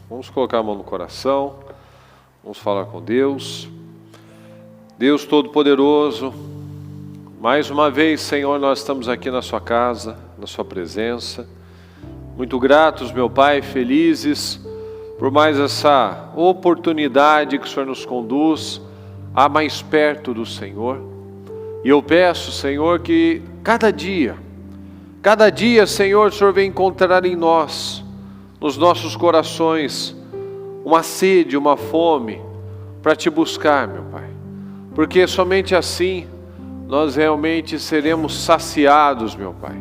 Vamos colocar a mão no coração, vamos falar com Deus. Deus Todo-Poderoso, mais uma vez, Senhor, nós estamos aqui na sua casa, na sua presença. Muito gratos, meu Pai, felizes por mais essa oportunidade que o Senhor nos conduz a mais perto do Senhor. E eu peço, Senhor, que cada dia, Senhor, o Senhor vem encontrar em nós, nos nossos corações, uma sede, uma fome para te buscar, meu Pai. Porque somente assim nós realmente seremos saciados, meu Pai.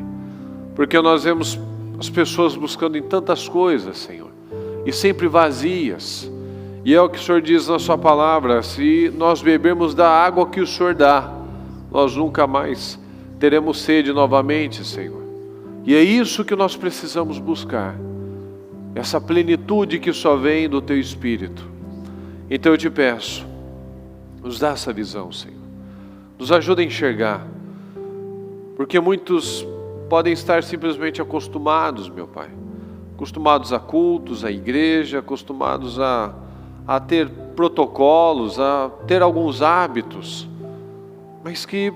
Porque nós vemos as pessoas buscando em tantas coisas, Senhor, e sempre vazias. E é o que o Senhor diz na sua palavra: se nós bebermos da água que o Senhor dá, nós nunca mais teremos sede novamente, Senhor. E é isso que nós precisamos buscar, essa plenitude que só vem do Teu Espírito. Então eu te peço, nos dá essa visão, Senhor. Nos ajuda a enxergar, porque muitos podem estar simplesmente acostumados, meu Pai, acostumados a cultos, a igreja, acostumados a ter protocolos, a ter alguns hábitos, mas que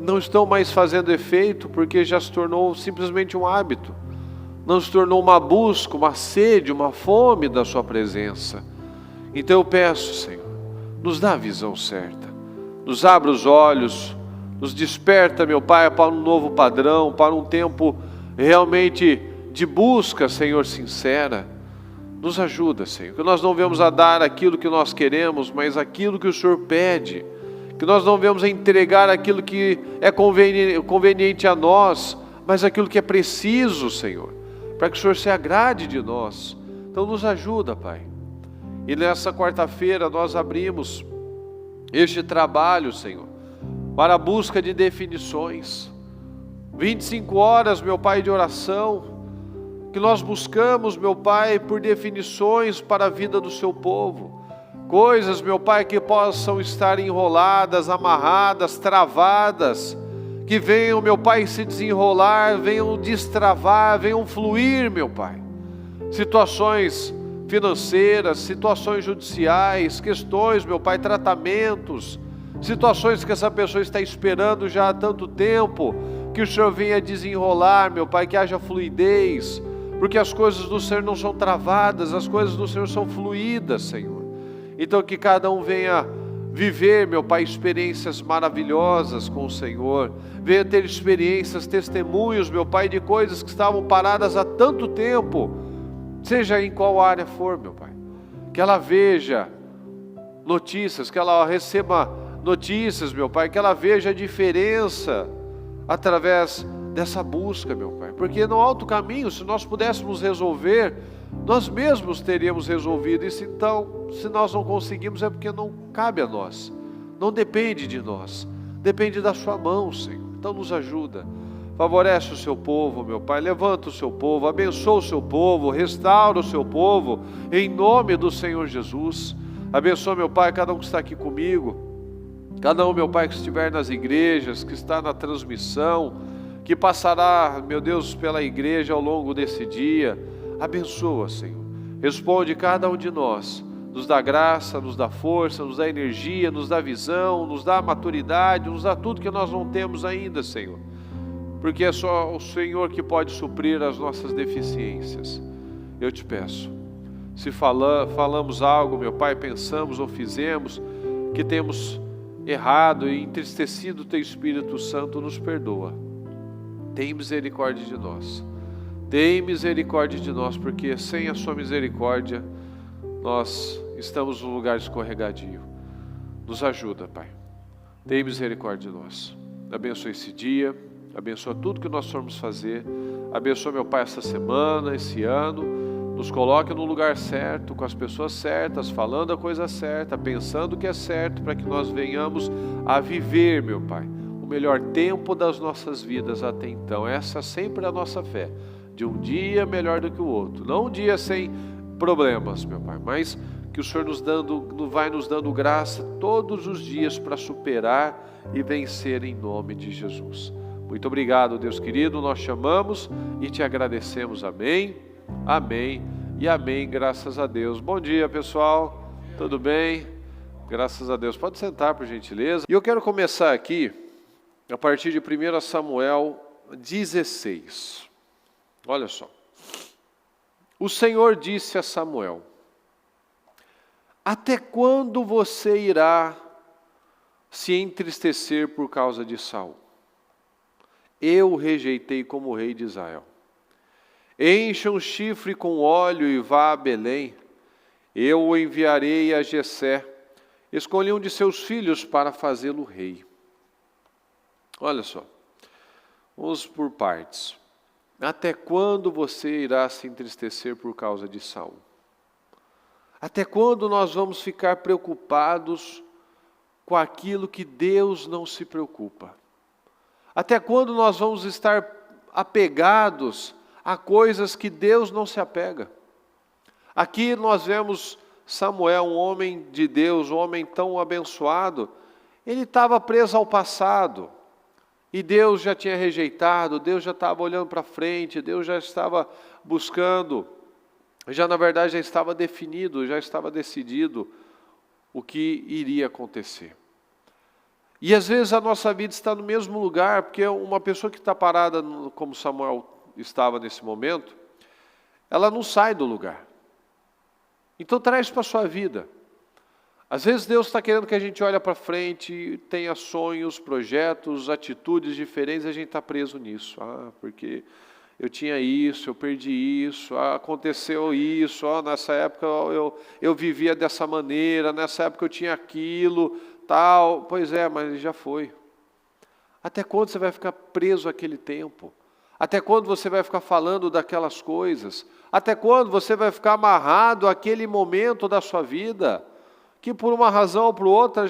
não estão mais fazendo efeito porque já se tornou simplesmente um hábito, não se tornou uma busca, uma sede, uma fome da Sua presença. Então eu peço, Senhor, nos dá a visão certa, nos abra os olhos, nos desperta, meu Pai, para um novo padrão, para um tempo realmente de busca, Senhor, sincera. Nos ajuda, Senhor, que nós não venhamos a dar aquilo que nós queremos, mas aquilo que o Senhor pede, que nós não venhamos a entregar aquilo que é conveniente a nós, mas aquilo que é preciso, Senhor, para que o Senhor se agrade de nós. Então nos ajuda, Pai. E nessa quarta-feira nós abrimos este trabalho, Senhor, para a busca de definições. 25 horas, meu Pai, de oração, que nós buscamos, meu Pai, por definições para a vida do Seu povo. Coisas, meu Pai, que possam estar enroladas, amarradas, travadas, que venham, meu Pai, se desenrolar, venham destravar, venham fluir, meu Pai. Situações financeiras, situações judiciais, questões, meu Pai, tratamentos, situações que essa pessoa está esperando já há tanto tempo, que o Senhor venha desenrolar, meu Pai, que haja fluidez, porque as coisas do Senhor não são travadas, as coisas do Senhor são fluídas, Senhor. Então que cada um venha viver, meu Pai, experiências maravilhosas com o Senhor, venha ter experiências, testemunhos, meu Pai, de coisas que estavam paradas há tanto tempo, seja em qual área for, meu Pai, que ela veja notícias, que ela receba notícias, meu Pai, que ela veja a diferença através dessa busca, meu Pai, porque no alto caminho, se nós pudéssemos resolver, nós mesmos teríamos resolvido isso. Então, se nós não conseguimos, é porque não cabe a nós, não depende de nós, depende da Sua mão, Senhor. Então nos ajuda, favorece o Seu povo, meu Pai, levanta o Seu povo, abençoa o Seu povo, restaura o Seu povo, em nome do Senhor Jesus. Abençoa, meu Pai, cada um que está aqui comigo, cada um, meu Pai, que estiver nas igrejas, que está na transmissão, que passará, meu Deus, pela igreja ao longo desse dia. Abençoa, Senhor, responde cada um de nós, nos dá graça, nos dá força, nos dá energia, nos dá visão, nos dá maturidade, nos dá tudo que nós não temos ainda, Senhor, porque é só o Senhor que pode suprir as nossas deficiências. Eu te peço, se falamos algo, meu Pai, pensamos ou fizemos, que temos errado e entristecido o Teu Espírito Santo, nos perdoa. Tem misericórdia de nós. Tem misericórdia de nós, porque sem a Sua misericórdia, nós estamos num lugar escorregadio. Nos ajuda, Pai. Tem misericórdia de nós. Abençoa esse dia, abençoa tudo que nós formos fazer. Abençoa, meu Pai, essa semana, esse ano. Nos coloque no lugar certo, com as pessoas certas, falando a coisa certa, pensando o que é certo, para que nós venhamos a viver, meu Pai, o melhor tempo das nossas vidas até então. Essa sempre é a nossa fé, de um dia melhor do que o outro. Não um dia sem problemas, meu Pai, mas que o Senhor vai nos dando graça todos os dias para superar e vencer em nome de Jesus. Muito obrigado, Deus querido, nós chamamos e te agradecemos. Amém, amém e amém, graças a Deus. Bom dia, pessoal, tudo bem? Graças a Deus. Pode sentar, por gentileza. E eu quero começar aqui, a partir de 1 Samuel 16. Olha só. O Senhor disse a Samuel: até quando você irá se entristecer por causa de Saul? Eu o rejeitei como rei de Israel. Encha um chifre com óleo e vá a Belém. Eu o enviarei a Jessé. Escolhi um de seus filhos para fazê-lo rei. Olha só, vamos por partes. Até quando você irá se entristecer por causa de Saul? Até quando nós vamos ficar preocupados com aquilo que Deus não se preocupa? Até quando nós vamos estar apegados a coisas que Deus não se apega? Aqui nós vemos Samuel, um homem de Deus, um homem tão abençoado. Ele estava preso ao passado. E Deus já tinha rejeitado, Deus já estava olhando para frente, Deus já estava buscando, já na verdade já estava definido, já estava decidido o que iria acontecer. E às vezes a nossa vida está no mesmo lugar, porque uma pessoa que está parada, como Samuel estava nesse momento, ela não sai do lugar. Então traz para a sua vida. Às vezes Deus está querendo que a gente olhe para frente, tenha sonhos, projetos, atitudes diferentes, e a gente está preso nisso. Porque eu tinha isso, eu perdi isso, aconteceu isso, nessa época eu vivia dessa maneira, nessa época eu tinha aquilo, tal. Pois é, mas já foi. Até quando você vai ficar preso àquele tempo? Até quando você vai ficar falando daquelas coisas? Até quando você vai ficar amarrado àquele momento da sua vida? Que por uma razão ou por outra,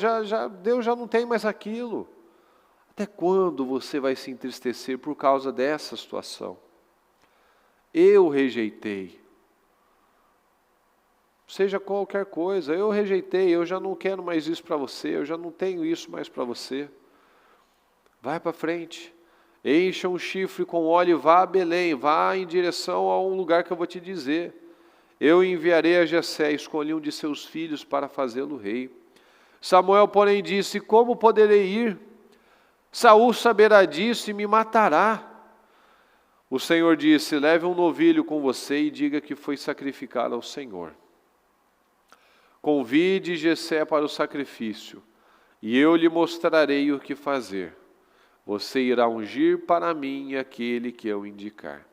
Deus já não tem mais aquilo. Até quando você vai se entristecer por causa dessa situação? Eu rejeitei. Seja qualquer coisa, eu rejeitei, eu já não quero mais isso para você, eu já não tenho isso mais para você. Vai para frente. Encha um chifre com óleo e vá a Belém, vá em direção a um lugar que eu vou te dizer. Eu enviarei a Jessé, escolhi um de seus filhos para fazê-lo rei. Samuel, porém, disse: como poderei ir? Saul saberá disso e me matará. O Senhor disse: leve um novilho com você e diga que foi sacrificado ao Senhor. Convide Jessé para o sacrifício, e eu lhe mostrarei o que fazer. Você irá ungir para mim aquele que eu indicar.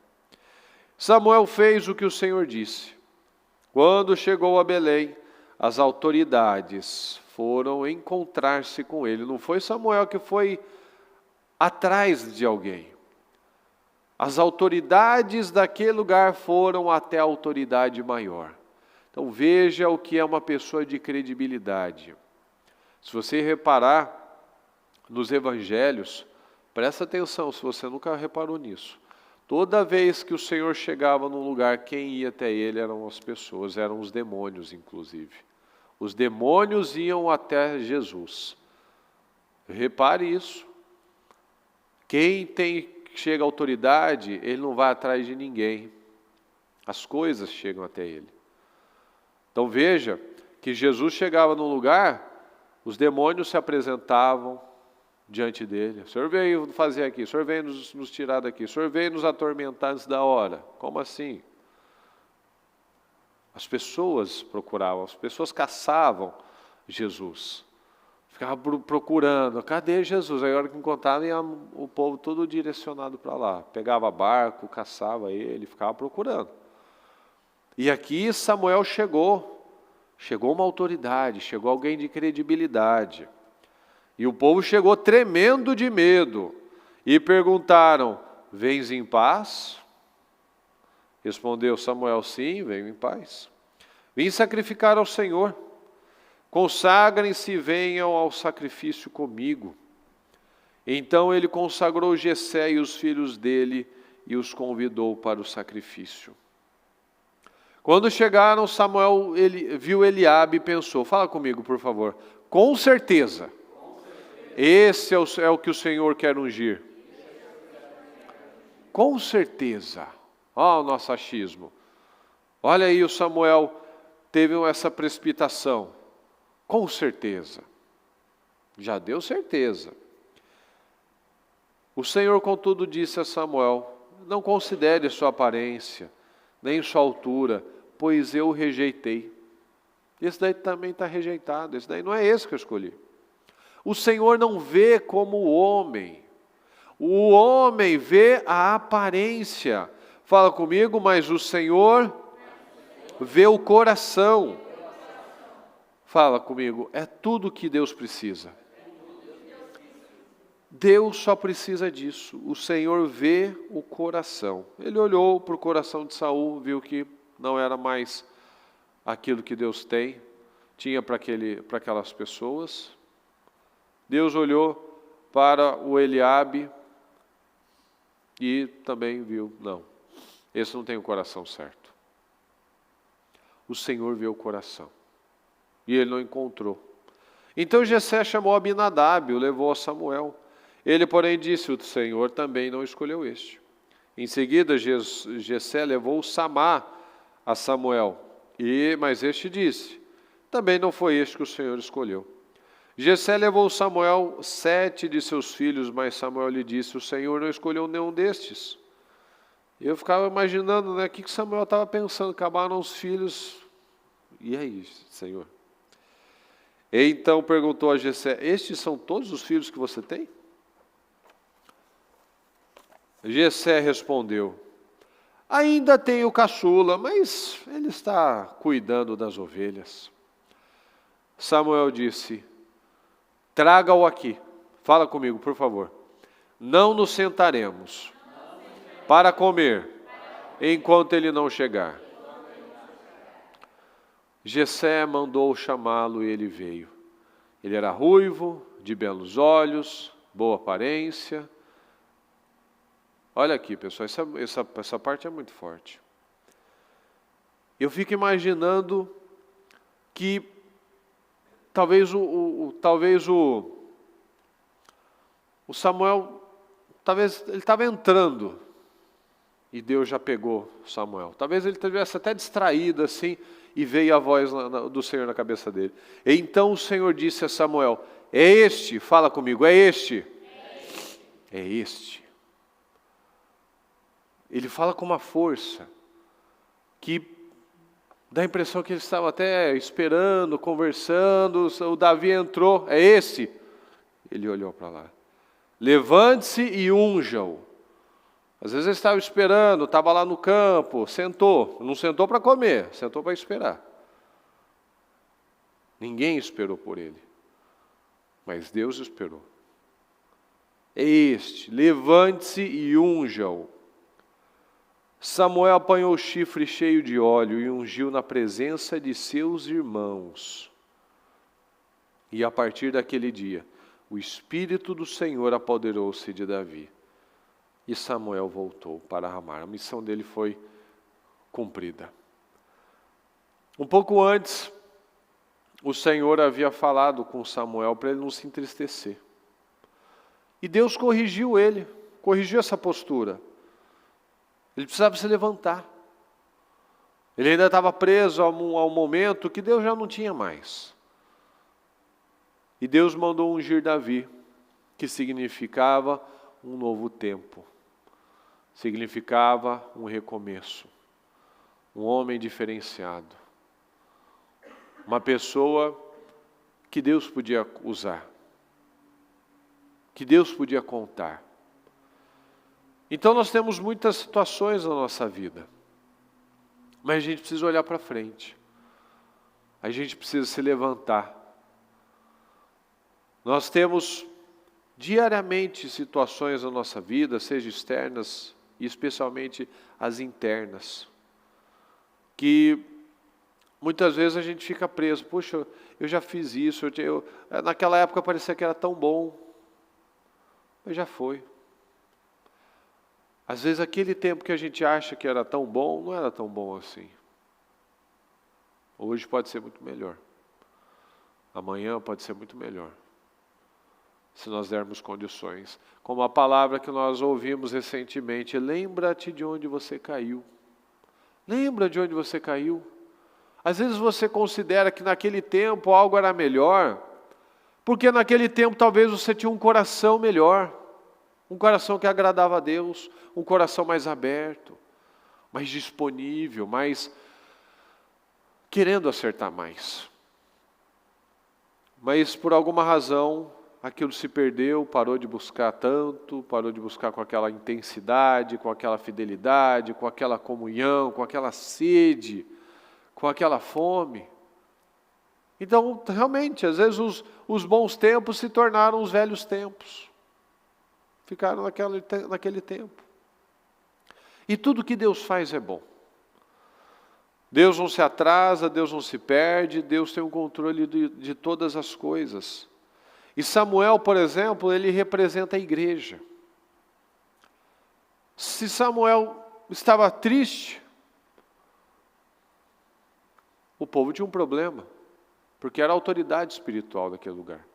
Samuel fez o que o Senhor disse. Quando chegou a Belém, as autoridades foram encontrar-se com ele. Não foi Samuel que foi atrás de alguém. As autoridades daquele lugar foram até a autoridade maior. Então veja o que é uma pessoa de credibilidade. Se você reparar nos evangelhos, presta atenção se você nunca reparou nisso. Toda vez que o Senhor chegava num lugar, quem ia até ele eram as pessoas, eram os demônios, inclusive. Os demônios iam até Jesus. Repare isso. Quem chega à autoridade, ele não vai atrás de ninguém. As coisas chegam até ele. Então veja que Jesus chegava num lugar, os demônios se apresentavam diante dele. O Senhor veio fazer aqui, o Senhor veio nos tirar daqui, o Senhor veio nos atormentar antes da hora. Como assim? As pessoas procuravam, as pessoas caçavam Jesus. Ficavam procurando, cadê Jesus? Aí a hora que encontravam, ia o povo todo direcionado para lá. Pegava barco, caçava ele, ficava procurando. E aqui Samuel chegou uma autoridade, chegou alguém de credibilidade. E o povo chegou tremendo de medo e perguntaram: vens em paz? Respondeu Samuel: sim, venho em paz. Vim sacrificar ao Senhor. Consagrem-se e venham ao sacrifício comigo. Então ele consagrou Jessé e os filhos dele e os convidou para o sacrifício. Quando chegaram, Samuel viu Eliabe e pensou, fala comigo por favor, com certeza, esse é o que o Senhor quer ungir. Com certeza, ó o nosso achismo. Olha aí, o Samuel teve essa precipitação. Com certeza. Já deu certeza. O Senhor, contudo, disse a Samuel: não considere sua aparência, nem sua altura, pois eu o rejeitei. Esse daí também está rejeitado, esse daí não é esse que eu escolhi. O Senhor não vê como o homem vê a aparência. Fala comigo, mas o Senhor vê o coração. Fala comigo, é tudo o que Deus precisa. Deus só precisa disso. O Senhor vê o coração. Ele olhou para o coração de Saul, viu que não era mais aquilo que Deus tinha para aquelas pessoas. Deus olhou para o Eliabe e também viu, não, esse não tem o coração certo. O Senhor vê o coração. E ele não encontrou. Então Jessé chamou Abinadab, o levou a Samuel. Ele, porém, disse: o Senhor também não escolheu este. Em seguida, Jessé levou Samá a Samuel. Mas este disse: também não foi este que o Senhor escolheu. Jessé levou Samuel 7 de seus filhos, mas Samuel lhe disse: o Senhor não escolheu nenhum destes. Eu ficava imaginando, o que Samuel estava pensando. Acabaram os filhos. E aí, Senhor? Então perguntou a Jessé: estes são todos os filhos que você tem? Jessé respondeu: ainda tenho caçula, mas ele está cuidando das ovelhas. Samuel disse: traga-o aqui. Fala comigo, por favor. Não nos sentaremos para comer enquanto ele não chegar. Jessé mandou chamá-lo e ele veio. Ele era ruivo, de belos olhos, boa aparência. Olha aqui, pessoal, essa parte é muito forte. Eu fico imaginando que talvez o Samuel, talvez ele estava entrando e Deus já pegou Samuel. Talvez ele estivesse até distraído assim e veio a voz do Senhor na cabeça dele. E então o Senhor disse a Samuel: é este, fala comigo, é este. É este. Ele fala com uma força que dá a impressão que ele estava até esperando, conversando. O Davi entrou, é esse. Ele olhou para lá. Levante-se e unja-o. Às vezes ele estava esperando, estava lá no campo, sentou. Não sentou para comer, sentou para esperar. Ninguém esperou por ele, mas Deus esperou. É este, levante-se e unja-o. Samuel apanhou o chifre cheio de óleo e ungiu na presença de seus irmãos. E a partir daquele dia, o Espírito do Senhor apoderou-se de Davi. E Samuel voltou para Ramá. A missão dele foi cumprida. Um pouco antes, o Senhor havia falado com Samuel para ele não se entristecer. E Deus corrigiu essa postura. Ele precisava se levantar. Ele ainda estava preso ao momento que Deus já não tinha mais. E Deus mandou ungir Davi, que significava um novo tempo. Significava um recomeço. Um homem diferenciado. Uma pessoa que Deus podia usar. Que Deus podia contar. Então nós temos muitas situações na nossa vida. Mas a gente precisa olhar para frente. A gente precisa se levantar. Nós temos diariamente situações na nossa vida, seja externas e especialmente as internas, que muitas vezes a gente fica preso. Puxa, eu já fiz isso, naquela época parecia que era tão bom, mas já foi. Às vezes aquele tempo que a gente acha que era tão bom, não era tão bom assim. Hoje pode ser muito melhor. Amanhã pode ser muito melhor. Se nós dermos condições. Como a palavra que nós ouvimos recentemente: lembra-te de onde você caiu. Lembra de onde você caiu? Às vezes você considera que naquele tempo algo era melhor, porque naquele tempo talvez você tinha um coração melhor, um coração que agradava a Deus, um coração mais aberto, mais disponível, mais querendo acertar mais. Mas por alguma razão, aquilo se perdeu, parou de buscar tanto, parou de buscar com aquela intensidade, com aquela fidelidade, com aquela comunhão, com aquela sede, com aquela fome. Então, realmente, às vezes os bons tempos se tornaram os velhos tempos. Ficaram naquele tempo. E tudo que Deus faz é bom. Deus não se atrasa, Deus não se perde, Deus tem o controle de todas as coisas. E Samuel, por exemplo, ele representa a igreja. Se Samuel estava triste, o povo tinha um problema, porque era a autoridade espiritual daquele lugar.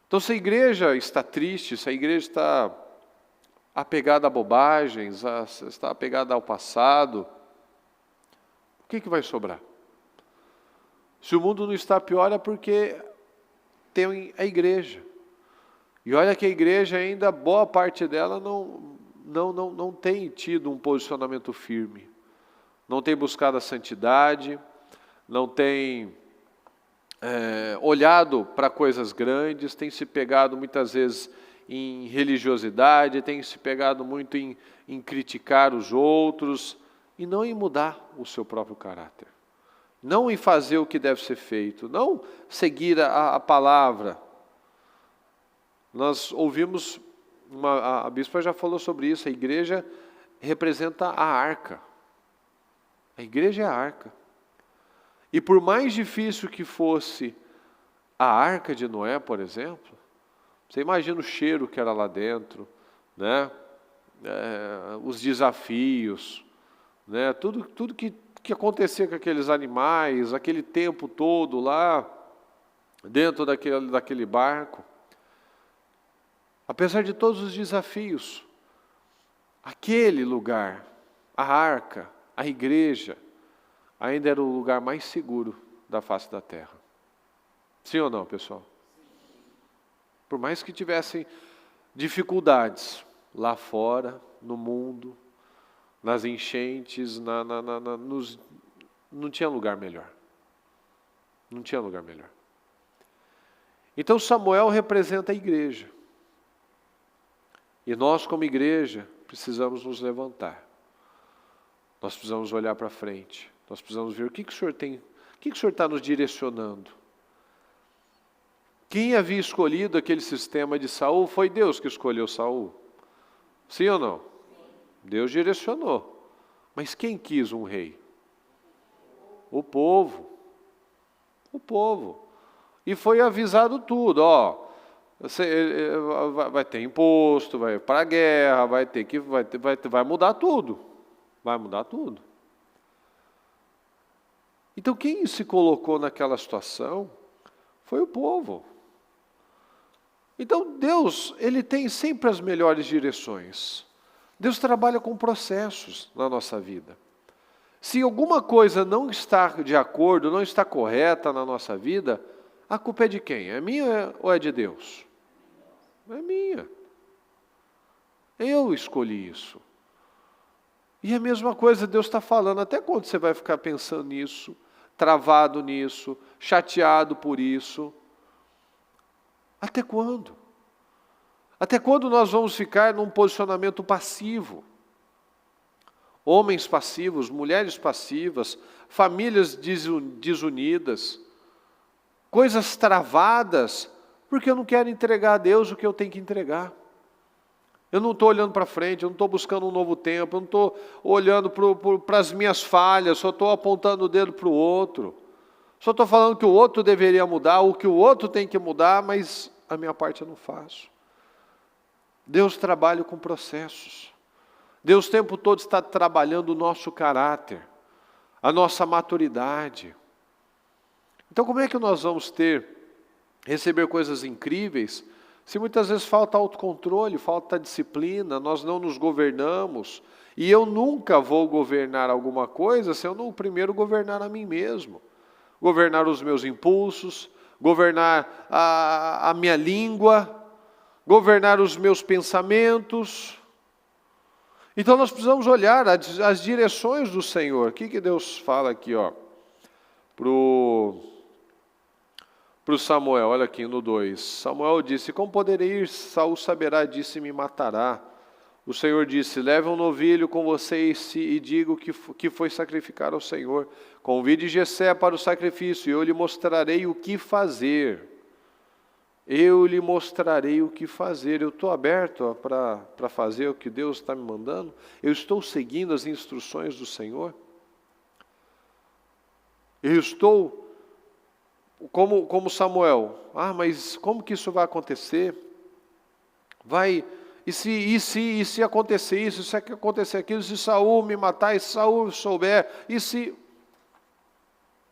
Então, se a igreja está triste, se a igreja está apegada a bobagens, está apegada ao passado, o que vai sobrar? Se o mundo não está pior é porque tem a igreja. E olha que a igreja ainda, boa parte dela não tem tido um posicionamento firme. Não tem buscado a santidade, não tem olhado para coisas grandes, tem se pegado muitas vezes em religiosidade, tem se pegado muito em criticar os outros, e não em mudar o seu próprio caráter. Não em fazer o que deve ser feito, não seguir a palavra. Nós ouvimos, a bispa já falou sobre isso, a igreja representa a arca. A igreja é a arca. E por mais difícil que fosse a arca de Noé, por exemplo, você imagina o cheiro que era lá dentro, né? Os desafios, né? Tudo que acontecia com aqueles animais, aquele tempo todo lá, dentro daquele barco. Apesar de todos os desafios, aquele lugar, a arca, a igreja, ainda era o lugar mais seguro da face da terra. Sim ou não, pessoal? Por mais que tivessem dificuldades lá fora, no mundo, nas enchentes, não tinha lugar melhor. Não tinha lugar melhor. Então Samuel representa a igreja. E nós, como igreja, precisamos nos levantar. Nós precisamos olhar para frente. Nós precisamos ver o que o Senhor tem, o que o Senhor está nos direcionando. Quem havia escolhido aquele sistema de Saul foi Deus que escolheu Saul. Sim ou não? Deus direcionou. Mas quem quis um rei? O povo. O povo. E foi avisado tudo, ó. Vai ter imposto, vai para a guerra, vai mudar tudo. Vai mudar tudo. Então quem se colocou naquela situação foi o povo. Então Deus, Ele tem sempre as melhores direções. Deus trabalha com processos na nossa vida. Se alguma coisa não está de acordo, não está correta na nossa vida, a culpa é de quem? É minha ou é de Deus? É minha. Eu escolhi isso. E a mesma coisa Deus está falando. Até quando você vai ficar pensando nisso, travado nisso, chateado por isso? Até quando? Até quando nós vamos ficar num posicionamento passivo? Homens passivos, mulheres passivas, famílias desunidas, coisas travadas, porque eu não quero entregar a Deus o que eu tenho que entregar. Eu não estou olhando para frente, eu não estou buscando um novo tempo, eu não estou olhando para as minhas falhas, só estou apontando o dedo para o outro. Só estou falando que o outro deveria mudar, o que o outro tem que mudar, mas a minha parte eu não faço. Deus trabalha com processos. Deus o tempo todo está trabalhando o nosso caráter, a nossa maturidade. Então como é que nós vamos receber coisas incríveis, Se muitas vezes falta autocontrole, falta disciplina, nós não nos governamos, e eu nunca vou governar alguma coisa se eu não primeiro governar a mim mesmo. Governar os meus impulsos, governar a minha língua, governar os meus pensamentos. Então nós precisamos olhar as direções do Senhor. O que Deus fala aqui, para o Samuel, olha aqui no 2. Samuel disse: como poderei ir? Saul saberá disso e me matará. O Senhor disse: leve um novilho com você e diga que foi sacrificar ao Senhor. Convide Jessé para o sacrifício e eu lhe mostrarei o que fazer. Eu lhe mostrarei o que fazer. Eu estou aberto para fazer o que Deus está me mandando? Eu estou seguindo as instruções do Senhor? Eu estou como Samuel. Mas como que isso vai acontecer? E se acontecer isso, se acontecer aquilo, se Saul me matar, e se Saul souber, e se...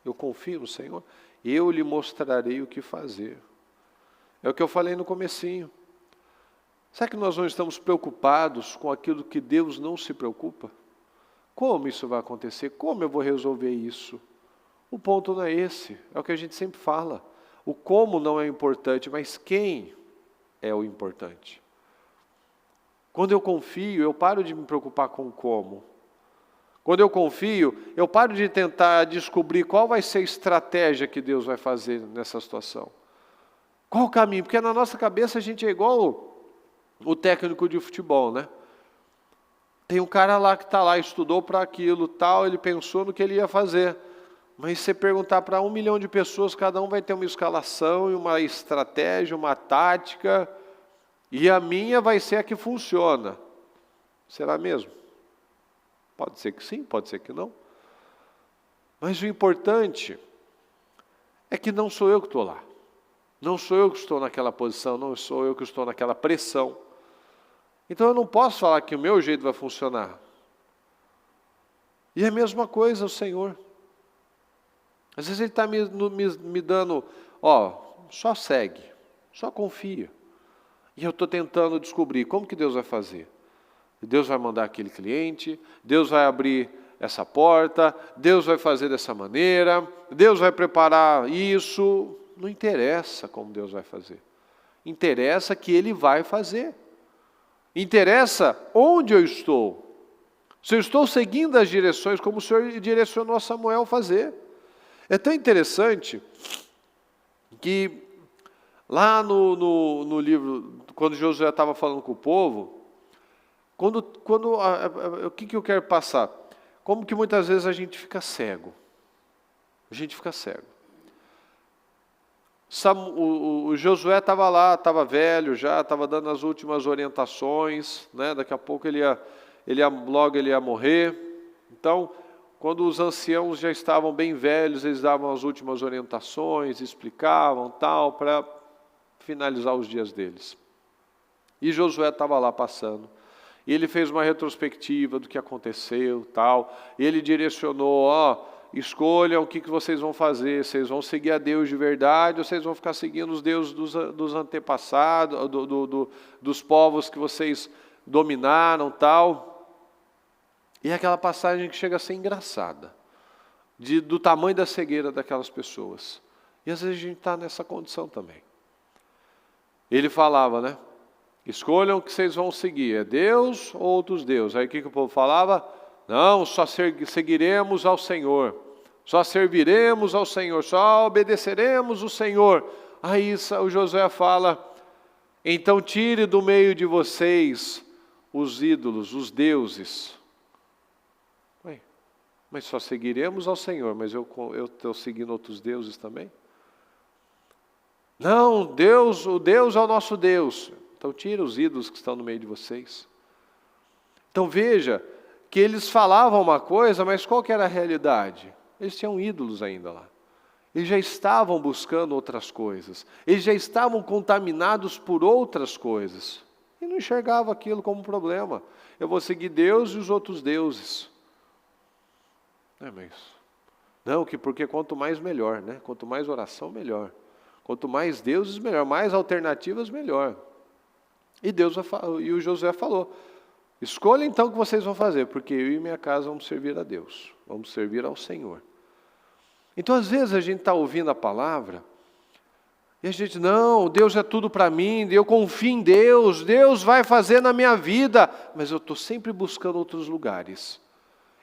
Eu confio no Senhor, eu lhe mostrarei o que fazer. É o que eu falei no comecinho. Será que nós não estamos preocupados com aquilo que Deus não se preocupa? Como isso vai acontecer? Como eu vou resolver isso? O ponto não é esse, é o que a gente sempre fala. O como não é importante, mas quem é o importante. Quando eu confio, eu paro de me preocupar com o como. Quando eu confio, eu paro de tentar descobrir qual vai ser a estratégia que Deus vai fazer nessa situação. Qual o caminho? Porque na nossa cabeça a gente é igual o técnico de futebol, né? Tem um cara lá que está lá, estudou para aquilo, tal, ele pensou no que ele ia fazer. Mas se você perguntar para 1 milhão de pessoas, cada um vai ter uma escalação e uma estratégia, uma tática, e a minha vai ser a que funciona. Será mesmo? Pode ser que sim, pode ser que não. Mas o importante é que não sou eu que estou lá. Não sou eu que estou naquela posição, não sou eu que estou naquela pressão. Então eu não posso falar que o meu jeito vai funcionar. E é a mesma coisa o Senhor. Às vezes Ele está me dando, só segue, só confia. E eu estou tentando descobrir como que Deus vai fazer. Deus vai mandar aquele cliente, Deus vai abrir essa porta, Deus vai fazer dessa maneira, Deus vai preparar isso. Não interessa como Deus vai fazer. Interessa que Ele vai fazer. Interessa onde eu estou. Se eu estou seguindo as direções como o Senhor direcionou a Samuel a fazer. É tão interessante que lá no livro, quando Josué estava falando com o povo, o que eu quero passar? Como que muitas vezes a gente fica cego. A gente fica cego. O Josué estava lá, estava velho já, estava dando as últimas orientações, né? Daqui a pouco logo ele ia morrer. Então, quando os anciãos já estavam bem velhos, eles davam as últimas orientações, explicavam tal, para finalizar os dias deles. E Josué estava lá passando. E ele fez uma retrospectiva do que aconteceu, tal. E ele direcionou, escolham o que vocês vão fazer. Vocês vão seguir a Deus de verdade ou vocês vão ficar seguindo os deuses dos antepassados, dos povos que vocês dominaram, tal. E é aquela passagem que chega a ser engraçada, do tamanho da cegueira daquelas pessoas. E às vezes a gente está nessa condição também. Ele falava, né? Escolham o que vocês vão seguir, é Deus ou outros deuses? Aí o que o povo falava? Não, só seguiremos ao Senhor, só serviremos ao Senhor, só obedeceremos o Senhor. Aí o Josué fala, então tire do meio de vocês os ídolos, os deuses. Mas só seguiremos ao Senhor, mas eu estou seguindo outros deuses também? Não, o Deus é o nosso Deus. Então tira os ídolos que estão no meio de vocês. Então veja que eles falavam uma coisa, mas qual que era a realidade? Eles tinham ídolos ainda lá. Eles já estavam buscando outras coisas. Eles já estavam contaminados por outras coisas. E não enxergavam aquilo como um problema. Eu vou seguir Deus e os outros deuses. Não, porque quanto mais melhor, né? Quanto mais oração, melhor. Quanto mais deuses, melhor. Mais alternativas, melhor. E e o Josué falou, escolha então o que vocês vão fazer, porque eu e minha casa vamos servir a Deus. Vamos servir ao Senhor. Então, às vezes, a gente está ouvindo a palavra, e a gente, não, Deus é tudo para mim, eu confio em Deus, Deus vai fazer na minha vida. Mas eu estou sempre buscando outros lugares.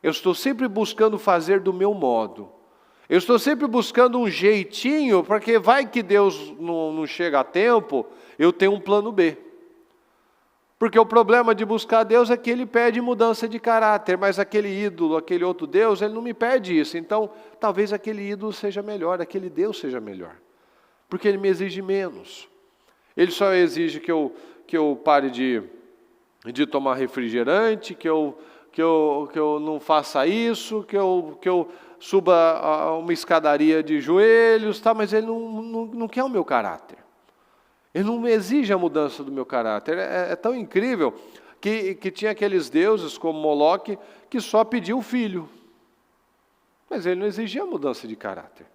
Eu estou sempre buscando fazer do meu modo. Eu estou sempre buscando um jeitinho, porque vai que Deus não chega a tempo, eu tenho um plano B. Porque o problema de buscar Deus é que Ele pede mudança de caráter, mas aquele ídolo, aquele outro Deus, Ele não me pede isso. Então, talvez aquele ídolo seja melhor, aquele Deus seja melhor. Porque Ele me exige menos. Ele só exige que eu pare de tomar refrigerante, que eu não faça isso, que eu suba uma escadaria de joelhos, tá? Mas Ele não quer o meu caráter. Ele não me exige a mudança do meu caráter. É tão incrível que tinha aqueles deuses como Moloque que só pediam o filho. Mas ele não exigia a mudança de caráter.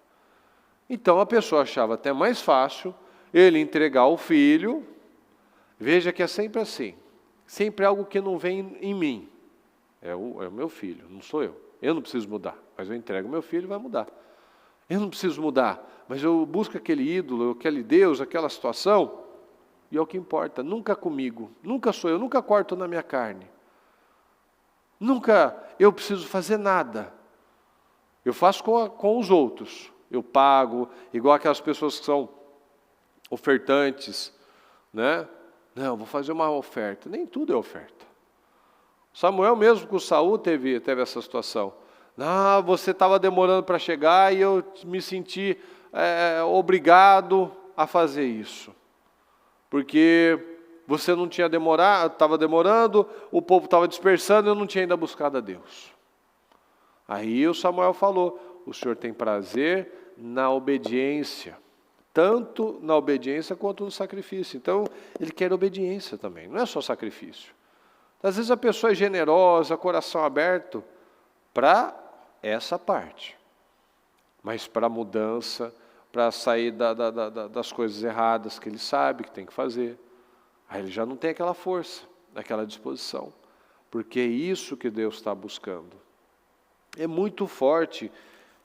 Então a pessoa achava até mais fácil ele entregar o filho. Veja que é sempre assim. Sempre algo que não vem em mim. É o meu filho, não sou eu. Eu não preciso mudar, mas eu entrego o meu filho e vai mudar. Eu não preciso mudar, mas eu busco aquele ídolo, aquele Deus, aquela situação, e é o que importa. Nunca comigo, nunca sou eu, nunca corto na minha carne. Nunca eu preciso fazer nada. Eu faço com os outros. Eu pago, igual aquelas pessoas que são ofertantes, né? Não, vou fazer uma oferta. Nem tudo é oferta. Samuel mesmo com Saul teve essa situação. Ah, você estava demorando para chegar e eu me senti obrigado a fazer isso. Porque você não tinha estava demorando, o povo estava dispersando e eu não tinha ainda buscado a Deus. Aí o Samuel falou, o Senhor tem prazer na obediência, tanto na obediência quanto no sacrifício. Então, Ele quer obediência também, não é só sacrifício. Às vezes a pessoa é generosa, coração aberto, para essa parte. Mas para a mudança, para sair das coisas erradas que ele sabe que tem que fazer, aí ele já não tem aquela força, aquela disposição. Porque é isso que Deus está buscando. É muito forte.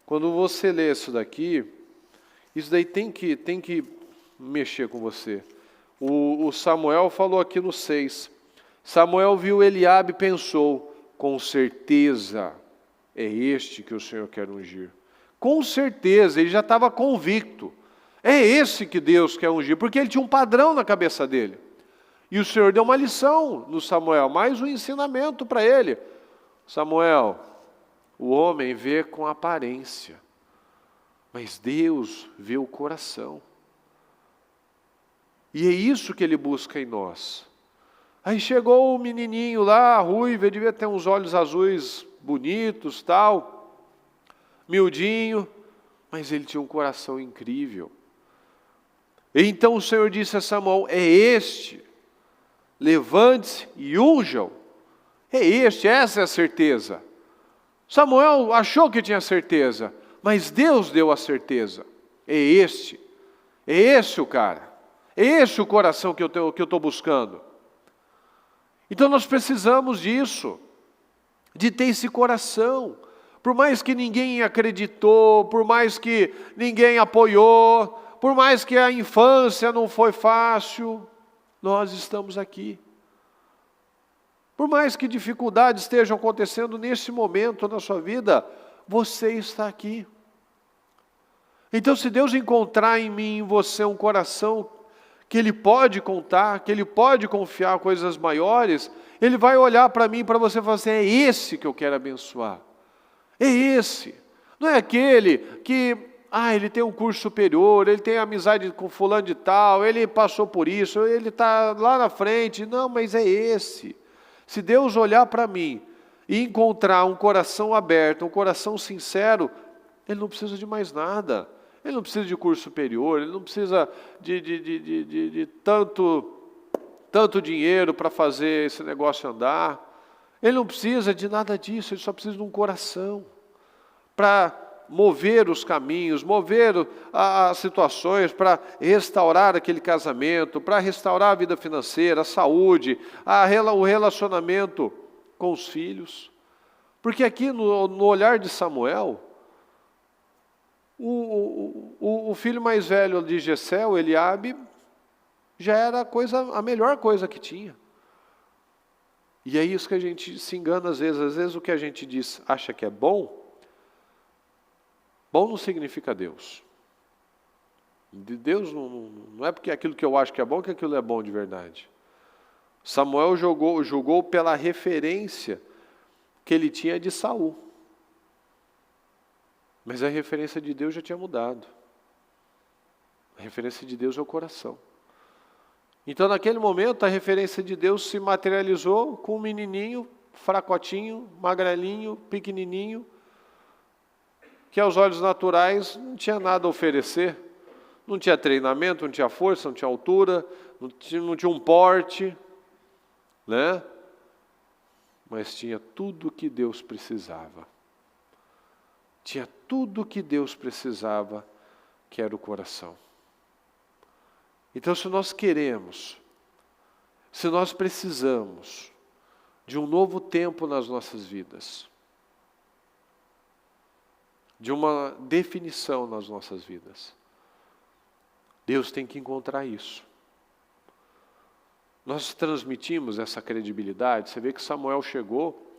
Quando você lê isso daí tem que mexer com você. O Samuel falou aqui no 6. Samuel viu Eliabe e pensou, com certeza é este que o Senhor quer ungir. Com certeza, ele já estava convicto. É esse que Deus quer ungir, porque ele tinha um padrão na cabeça dele. E o Senhor deu uma lição no Samuel, mais um ensinamento para ele. Samuel, o homem vê com aparência, mas Deus vê o coração. E é isso que Ele busca em nós. Aí chegou o menininho lá, ruivo, devia ter uns olhos azuis bonitos, tal, miudinho, mas ele tinha um coração incrível. Então o Senhor disse a Samuel, é este, levante-se e unja-o. É este, essa é a certeza. Samuel achou que tinha certeza, mas Deus deu a certeza. É esse o cara, é esse o coração que eu estou buscando. Então nós precisamos disso, de ter esse coração. Por mais que ninguém acreditou, por mais que ninguém apoiou, por mais que a infância não foi fácil, nós estamos aqui. Por mais que dificuldades estejam acontecendo nesse momento na sua vida, você está aqui. Então, se Deus encontrar em mim e em você um coração que Ele pode contar, que Ele pode confiar coisas maiores, Ele vai olhar para mim e para você e falar assim, é esse que eu quero abençoar. É esse. Não é aquele que, ele tem um curso superior, ele tem amizade com fulano de tal, ele passou por isso, ele está lá na frente. Não, mas é esse. Se Deus olhar para mim e encontrar um coração aberto, um coração sincero, Ele não precisa de mais nada. Ele não precisa de curso superior, ele não precisa de tanto dinheiro para fazer esse negócio andar. Ele não precisa de nada disso, ele só precisa de um coração para mover os caminhos, mover as situações, para restaurar aquele casamento, para restaurar a vida financeira, a saúde, o relacionamento com os filhos. Porque aqui no olhar de Samuel, o filho mais velho de Jessé, o Eliabe, já era a melhor coisa que tinha. E é isso que a gente se engana às vezes o que a gente diz, acha que é bom não significa Deus. Deus não é porque aquilo que eu acho que é bom, que aquilo é bom de verdade. Samuel julgou pela referência que ele tinha de Saul. Mas a referência de Deus já tinha mudado. A referência de Deus é o coração. Então, naquele momento, a referência de Deus se materializou com um menininho, fracotinho, magrelinho, pequenininho, que aos olhos naturais não tinha nada a oferecer. Não tinha treinamento, não tinha força, não tinha altura, não tinha um porte, né? Mas tinha tudo o que Deus precisava. Tinha tudo o que Deus precisava, que era o coração. Então, se nós queremos, se nós precisamos de um novo tempo nas nossas vidas, de uma definição nas nossas vidas, Deus tem que encontrar isso. Nós transmitimos essa credibilidade. Você vê que Samuel chegou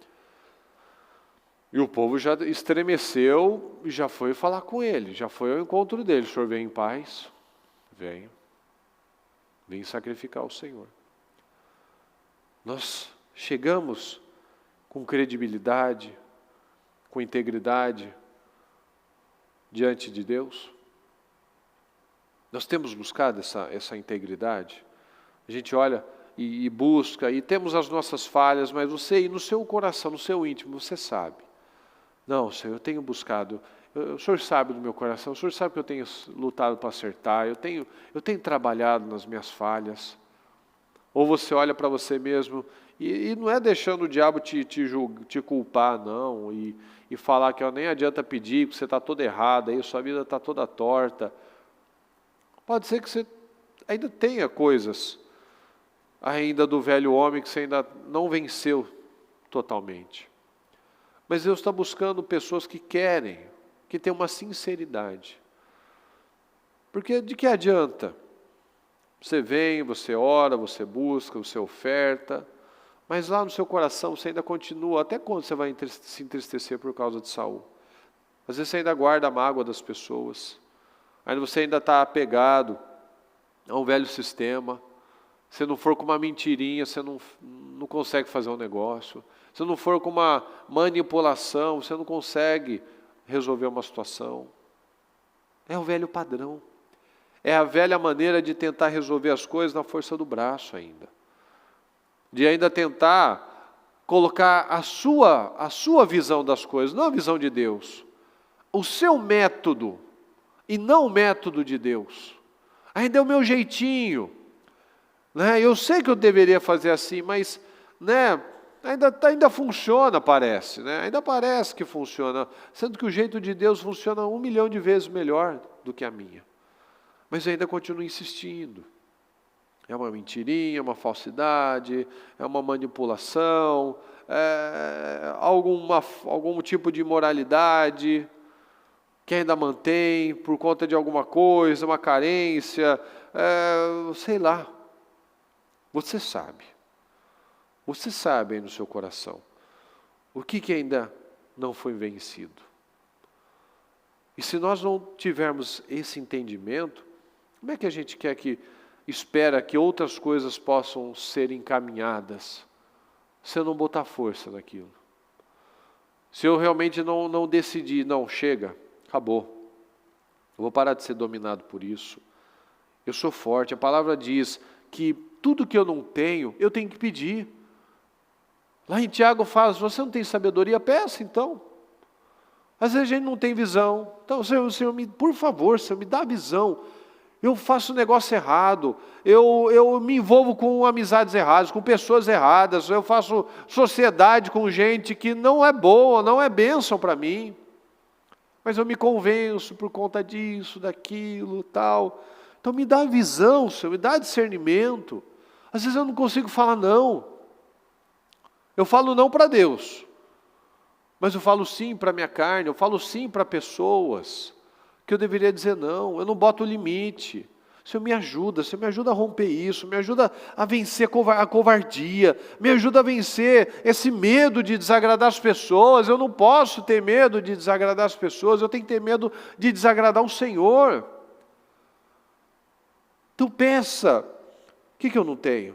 e o povo já estremeceu e já foi falar com ele, já foi ao encontro dele. O senhor vem em paz? Venho. Vem sacrificar o Senhor. Nós chegamos com credibilidade, com integridade diante de Deus. Nós temos buscado essa integridade. A gente olha e busca, e temos as nossas falhas, mas você, no seu coração, no seu íntimo, você sabe. Não, Senhor, eu tenho buscado. O Senhor sabe do meu coração, o Senhor sabe que eu tenho lutado para acertar, eu tenho trabalhado nas minhas falhas. Ou você olha para você mesmo, e não é deixando o diabo te culpar, não, e falar que nem adianta pedir, que você está toda errada, aí sua vida está toda torta. Pode ser que você ainda tenha coisas, ainda do velho homem, que você ainda não venceu totalmente. Mas Deus está buscando pessoas que querem, que tem uma sinceridade. Porque de que adianta? Você vem, você ora, você busca, você oferta, mas lá no seu coração você ainda continua. Até quando você vai se entristecer por causa de Saul? Às vezes você ainda guarda a mágoa das pessoas, você ainda está apegado a um velho sistema. Se não for com uma mentirinha, você não consegue fazer um negócio. Se não for com uma manipulação, você não consegue resolver uma situação. É o velho padrão. É a velha maneira de tentar resolver as coisas na força do braço ainda. De ainda tentar colocar a sua visão das coisas, não a visão de Deus. O seu método, e não o método de Deus. Ainda é o meu jeitinho. Né? Eu sei que eu deveria fazer assim, mas ainda funciona, parece. Né? Ainda parece que funciona. Sendo que o jeito de Deus funciona 1 milhão de vezes melhor do que a minha. Mas eu ainda continuo insistindo. É uma mentirinha, uma falsidade, é uma manipulação, é algum tipo de imoralidade que ainda mantém por conta de alguma coisa, uma carência, sei lá. Você sabe aí no seu coração, o que ainda não foi vencido. E se nós não tivermos esse entendimento, como é que a gente espera que outras coisas possam ser encaminhadas, se eu não botar força naquilo? Se eu realmente não decidir, não, chega, acabou. Eu vou parar de ser dominado por isso. Eu sou forte. A palavra diz que tudo que eu não tenho, eu tenho que pedir. Lá em Tiago fala, se você não tem sabedoria, peça então. Às vezes a gente não tem visão. Então, Senhor, por favor, Senhor, me dá visão. Eu faço um negócio errado, eu me envolvo com amizades erradas, com pessoas erradas, eu faço sociedade com gente que não é boa, não é bênção para mim. Mas eu me convenço por conta disso, daquilo, tal. Então me dá visão, Senhor, me dá discernimento. Às vezes eu não consigo falar não. Eu falo não para Deus, mas eu falo sim para a minha carne, eu falo sim para pessoas que eu deveria dizer não, eu não boto limite. Senhor, me ajuda a romper isso, me ajuda a vencer a covardia, me ajuda a vencer esse medo de desagradar as pessoas. Eu não posso ter medo de desagradar as pessoas, eu tenho que ter medo de desagradar o Senhor. Então peça, o que eu não tenho?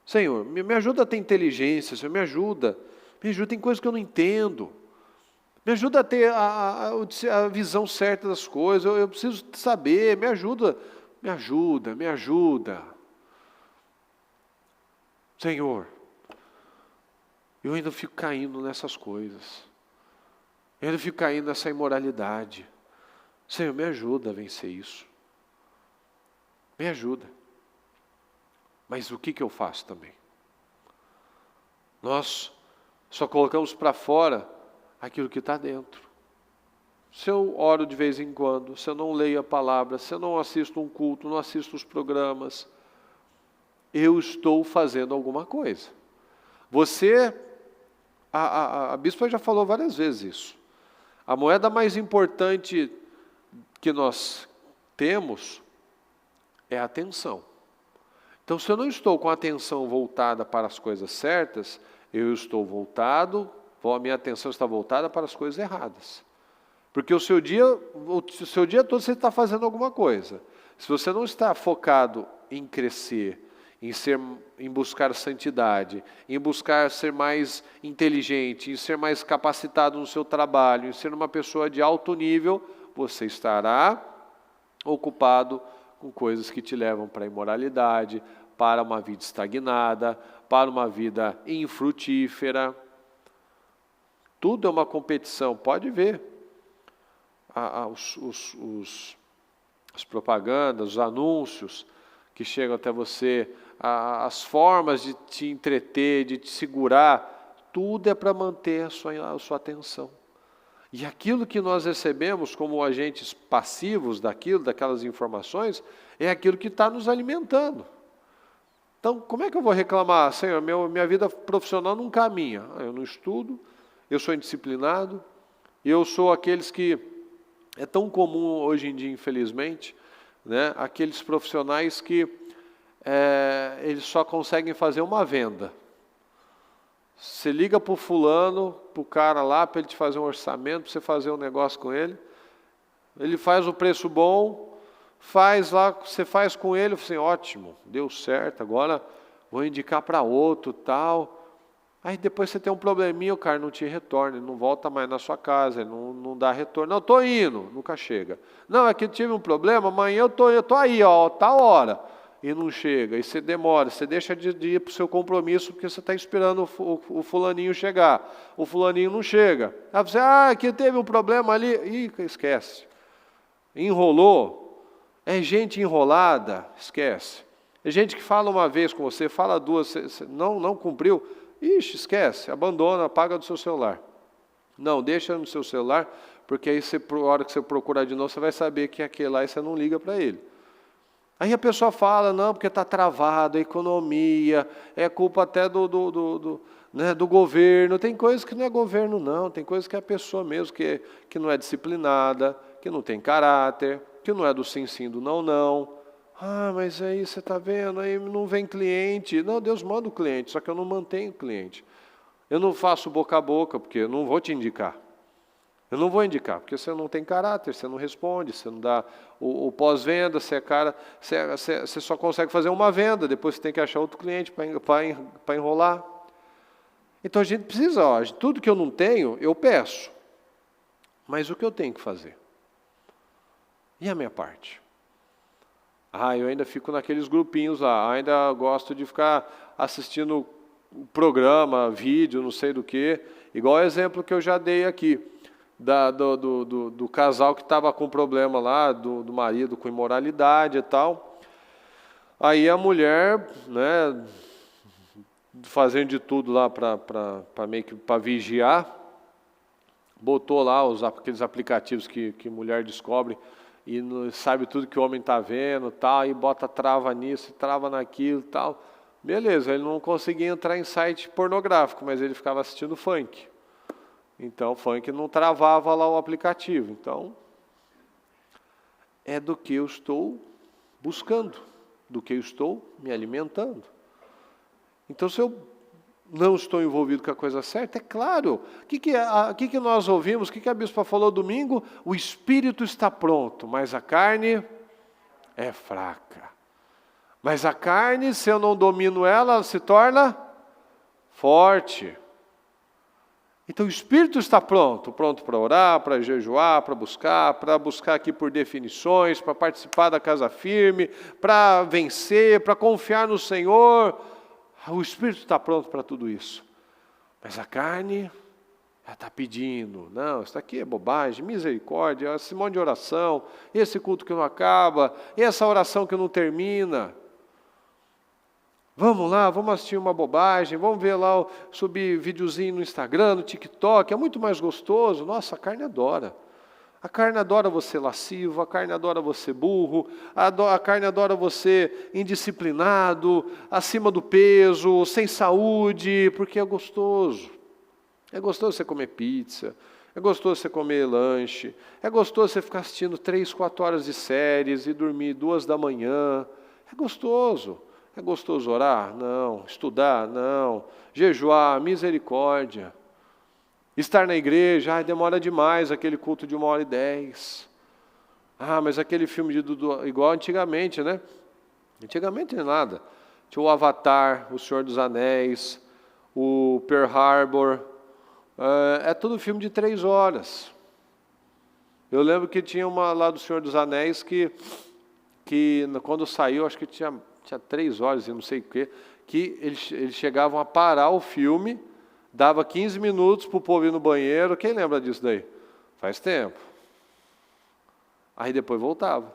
Senhor, me ajuda a ter inteligência, Senhor, me ajuda em coisas que eu não entendo. Me ajuda a ter a visão certa das coisas, eu preciso saber, me ajuda. Senhor, eu ainda fico caindo nessas coisas. Eu ainda fico caindo nessa imoralidade. Senhor, me ajuda a vencer isso. Me ajuda. Mas o que eu faço também? Nós só colocamos para fora aquilo que está dentro. Se eu oro de vez em quando, se eu não leio a palavra, se eu não assisto um culto, não assisto os programas, eu estou fazendo alguma coisa. A bispa já falou várias vezes isso. A moeda mais importante que nós temos é a atenção. Então, se eu não estou com a atenção voltada para as coisas certas, a minha atenção está voltada para as coisas erradas. Porque o seu dia todo você está fazendo alguma coisa. Se você não está focado em crescer, em buscar santidade, em buscar ser mais inteligente, em ser mais capacitado no seu trabalho, em ser uma pessoa de alto nível, você estará ocupado com coisas que te levam para a imoralidade, para uma vida estagnada, para uma vida infrutífera. Tudo é uma competição, pode ver. As propagandas, os anúncios que chegam até você, as formas de te entreter, de te segurar, tudo é para manter a sua atenção. E aquilo que nós recebemos como agentes passivos daquelas informações, é aquilo que está nos alimentando. Então, como é que eu vou reclamar? Senhor, minha vida profissional não caminha. Eu não estudo, eu sou indisciplinado, eu sou aqueles que... É tão comum hoje em dia, infelizmente, né, aqueles profissionais que eles só conseguem fazer uma venda. Você liga para o fulano, para o cara lá, para ele te fazer um orçamento, para você fazer um negócio com ele. Ele faz o preço bom, faz lá, você faz com ele, assim, ótimo, deu certo, agora vou indicar para outro, tal. Aí depois você tem um probleminha, o cara não te retorna, ele não volta mais na sua casa, ele não dá retorno. Não, estou indo, nunca chega. Não, é que eu tive um problema, amanhã eu tô aí, ó, tal hora. E não chega, e você demora, você deixa de ir para o seu compromisso, porque você está esperando o fulaninho chegar. O fulaninho não chega. Aí você, que teve um problema ali, esquece. Enrolou, é gente enrolada, esquece. É gente que fala uma vez com você, fala duas, você não cumpriu, esquece, abandona, apaga do seu celular. Não, deixa no seu celular, porque aí a hora que você procurar de novo, você vai saber que é aquele lá e você não liga para ele. Aí a pessoa fala, não, porque está travado, a economia, é culpa até do governo. Tem coisas que não é governo, não, tem coisas que é a pessoa mesmo, que não é disciplinada, que não tem caráter, que não é do sim, sim, do não, não. Mas aí você está vendo, aí não vem cliente. Não, Deus manda o cliente, só que eu não mantenho o cliente. Eu não faço boca a boca, porque eu não vou te indicar. Eu não vou indicar, porque você não tem caráter, você não responde, você não dá o pós-venda, você só consegue fazer uma venda, depois você tem que achar outro cliente para enrolar. Então a gente precisa, tudo que eu não tenho, eu peço. Mas o que eu tenho que fazer? E a minha parte? Eu ainda fico naqueles grupinhos lá, ainda gosto de ficar assistindo programa, vídeo, não sei do que, igual o exemplo que eu já dei aqui, do casal que estava com problema lá, do marido com imoralidade e tal. Aí a mulher, né, fazendo de tudo lá para vigiar, botou lá aqueles aplicativos que mulher descobre e sabe tudo que o homem está vendo, tal, e bota trava nisso, trava naquilo, tal. Beleza, ele não conseguia entrar em site pornográfico, mas ele ficava assistindo funk. Então, funk não travava lá o aplicativo. Então, é do que eu estou buscando, do que eu estou me alimentando. Então, se eu não estou envolvido com a coisa certa, é claro. O que nós ouvimos? O que a bispa falou domingo? O espírito está pronto, mas a carne é fraca. Mas a carne, se eu não domino ela se torna forte. Então o espírito está pronto para orar, para jejuar, para buscar aqui por definições, para participar da casa firme, para vencer, para confiar no Senhor. O espírito está pronto para tudo isso. Mas a carne já está pedindo. Não, isso aqui é bobagem, misericórdia, esse monte de oração, esse culto que não acaba, essa oração que não termina. Vamos lá, vamos assistir uma bobagem, vamos ver lá, subir videozinho no Instagram, no TikTok, é muito mais gostoso. Nossa, a carne adora. A carne adora você lascivo, a carne adora você burro, a carne adora você indisciplinado, acima do peso, sem saúde, porque é gostoso. É gostoso você comer pizza, é gostoso você comer lanche, é gostoso você ficar assistindo 3, 4 horas de séries e dormir 2 da manhã. É gostoso. É gostoso orar? Não. Estudar? Não. Jejuar? Misericórdia. Estar na igreja? Demora demais aquele culto de 1h10. Mas aquele filme de Dudu, igual antigamente, né? Antigamente não é nada. Tinha o Avatar, o Senhor dos Anéis, o Pearl Harbor. É tudo filme de 3 horas. Eu lembro que tinha uma lá do Senhor dos Anéis que quando saiu, acho que tinha 3 horas e não sei o quê, que eles chegavam a parar o filme, dava 15 minutos para o povo ir no banheiro. Quem lembra disso daí? Faz tempo. Aí depois voltava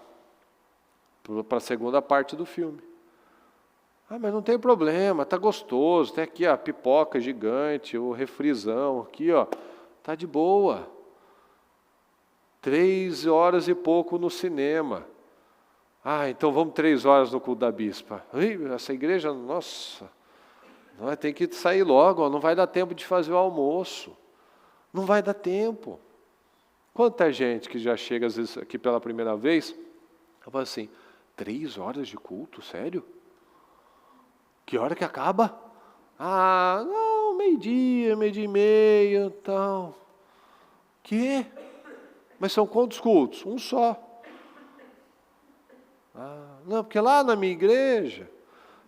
para a segunda parte do filme. Mas não tem problema, tá gostoso, tem aqui a pipoca gigante, o refrizão, aqui ó, tá de boa. 3 horas e pouco no cinema. Então vamos 3 horas no culto da bispa. Essa igreja, nossa, tem que sair logo, não vai dar tempo de fazer o almoço. Não vai dar tempo. Quanta gente que já chega às vezes aqui pela primeira vez, fala assim, 3 horas de culto, sério? Que hora que acaba? Não, meio-dia e meia, tal. Que? Mas são quantos cultos? Um só. Não, porque lá na minha igreja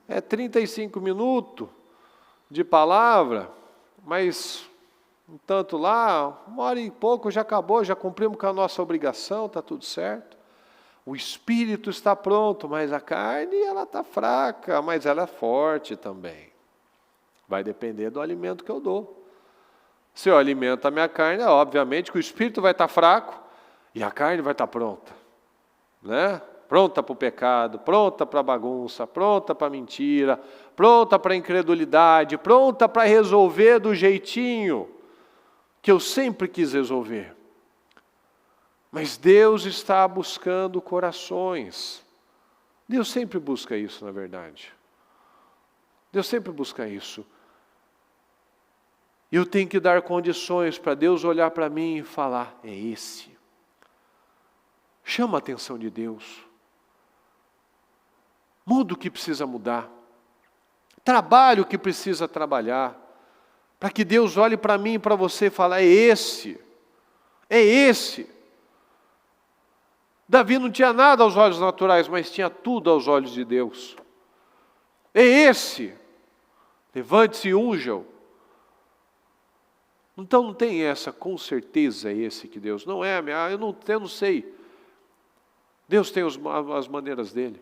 é 35 minutos de palavra, mas tanto lá, 1h e pouco já acabou, já cumprimos com a nossa obrigação, está tudo certo. O espírito está pronto, mas a carne ela está fraca, mas ela é forte também. Vai depender do alimento que eu dou. Se eu alimento a minha carne, obviamente que o espírito vai estar fraco e a carne vai estar pronta, né? Pronta para o pecado, pronta para a bagunça, pronta para a mentira, pronta para a incredulidade, pronta para resolver do jeitinho que eu sempre quis resolver. Mas Deus está buscando corações. Deus sempre busca isso, na verdade. Deus sempre busca isso. E eu tenho que dar condições para Deus olhar para mim e falar, é esse. Chama a atenção de Deus. Muda o que precisa mudar. Trabalhe o que precisa trabalhar. Para que Deus olhe para mim e para você e fale, é esse. É esse. Davi não tinha nada aos olhos naturais, mas tinha tudo aos olhos de Deus. É esse. Levante-se e unja-o. Então não tem essa, com certeza é esse que Deus. Não é, eu não sei. Deus tem as maneiras dele.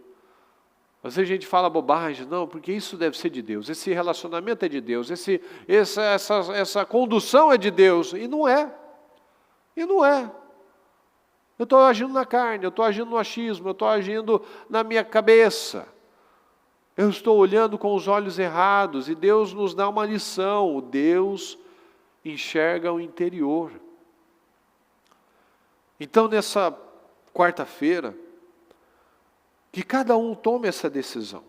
Às vezes a gente fala bobagem, não, porque isso deve ser de Deus, esse relacionamento é de Deus, essa condução é de Deus, e não é. E não é. Eu estou agindo na carne, eu estou agindo no achismo, eu estou agindo na minha cabeça. Eu estou olhando com os olhos errados, e Deus nos dá uma lição, Deus enxerga o interior. Então, nessa quarta-feira, que cada um tome essa decisão.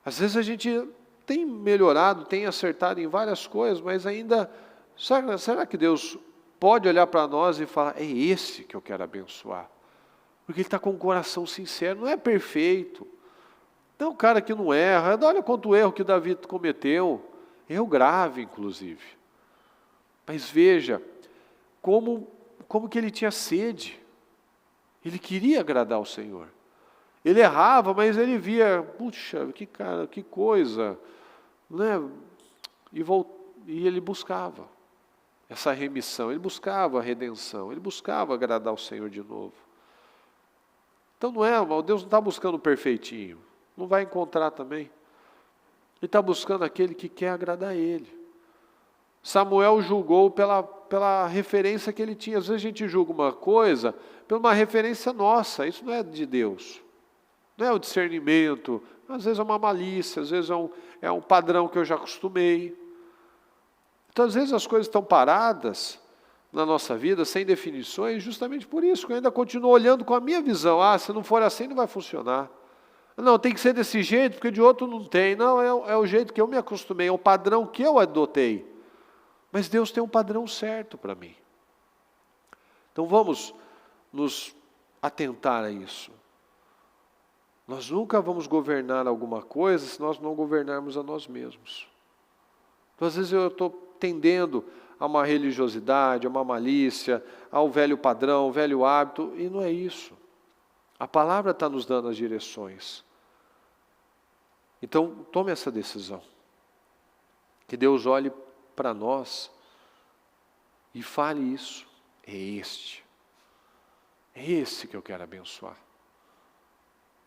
Às vezes a gente tem melhorado, tem acertado em várias coisas, mas ainda, será que Deus pode olhar para nós e falar, é esse que eu quero abençoar? Porque ele está com um coração sincero, não é perfeito. Não é um cara que não erra. Olha quanto erro que Davi cometeu. Erro grave, inclusive. Mas veja, como que ele tinha sede. Ele queria agradar ao Senhor. Ele errava, mas ele via, puxa, que coisa. Né? E ele buscava essa remissão, ele buscava a redenção, ele buscava agradar ao Senhor de novo. Então Deus não está buscando o perfeitinho, não vai encontrar também. Ele está buscando aquele que quer agradar a Ele. Samuel julgou pela referência que ele tinha. Às vezes a gente julga uma coisa por uma referência nossa, isso não é de Deus. Não é o discernimento, às vezes é uma malícia, às vezes é um padrão que eu já acostumei. Então, às vezes as coisas estão paradas na nossa vida, sem definições, justamente por isso, que eu ainda continuo olhando com a minha visão. Se não for assim, não vai funcionar. Não, tem que ser desse jeito, porque de outro não tem. Não, é o jeito que eu me acostumei, é o padrão que eu adotei. Mas Deus tem um padrão certo para mim. Então vamos nos atentar a isso. Nós nunca vamos governar alguma coisa se nós não governarmos a nós mesmos. Então, às vezes eu estou tendendo a uma religiosidade, a uma malícia, ao velho padrão, ao velho hábito, e não é isso. A palavra está nos dando as direções. Então, tome essa decisão. Que Deus olhe para nós e fale isso. É esse que eu quero abençoar.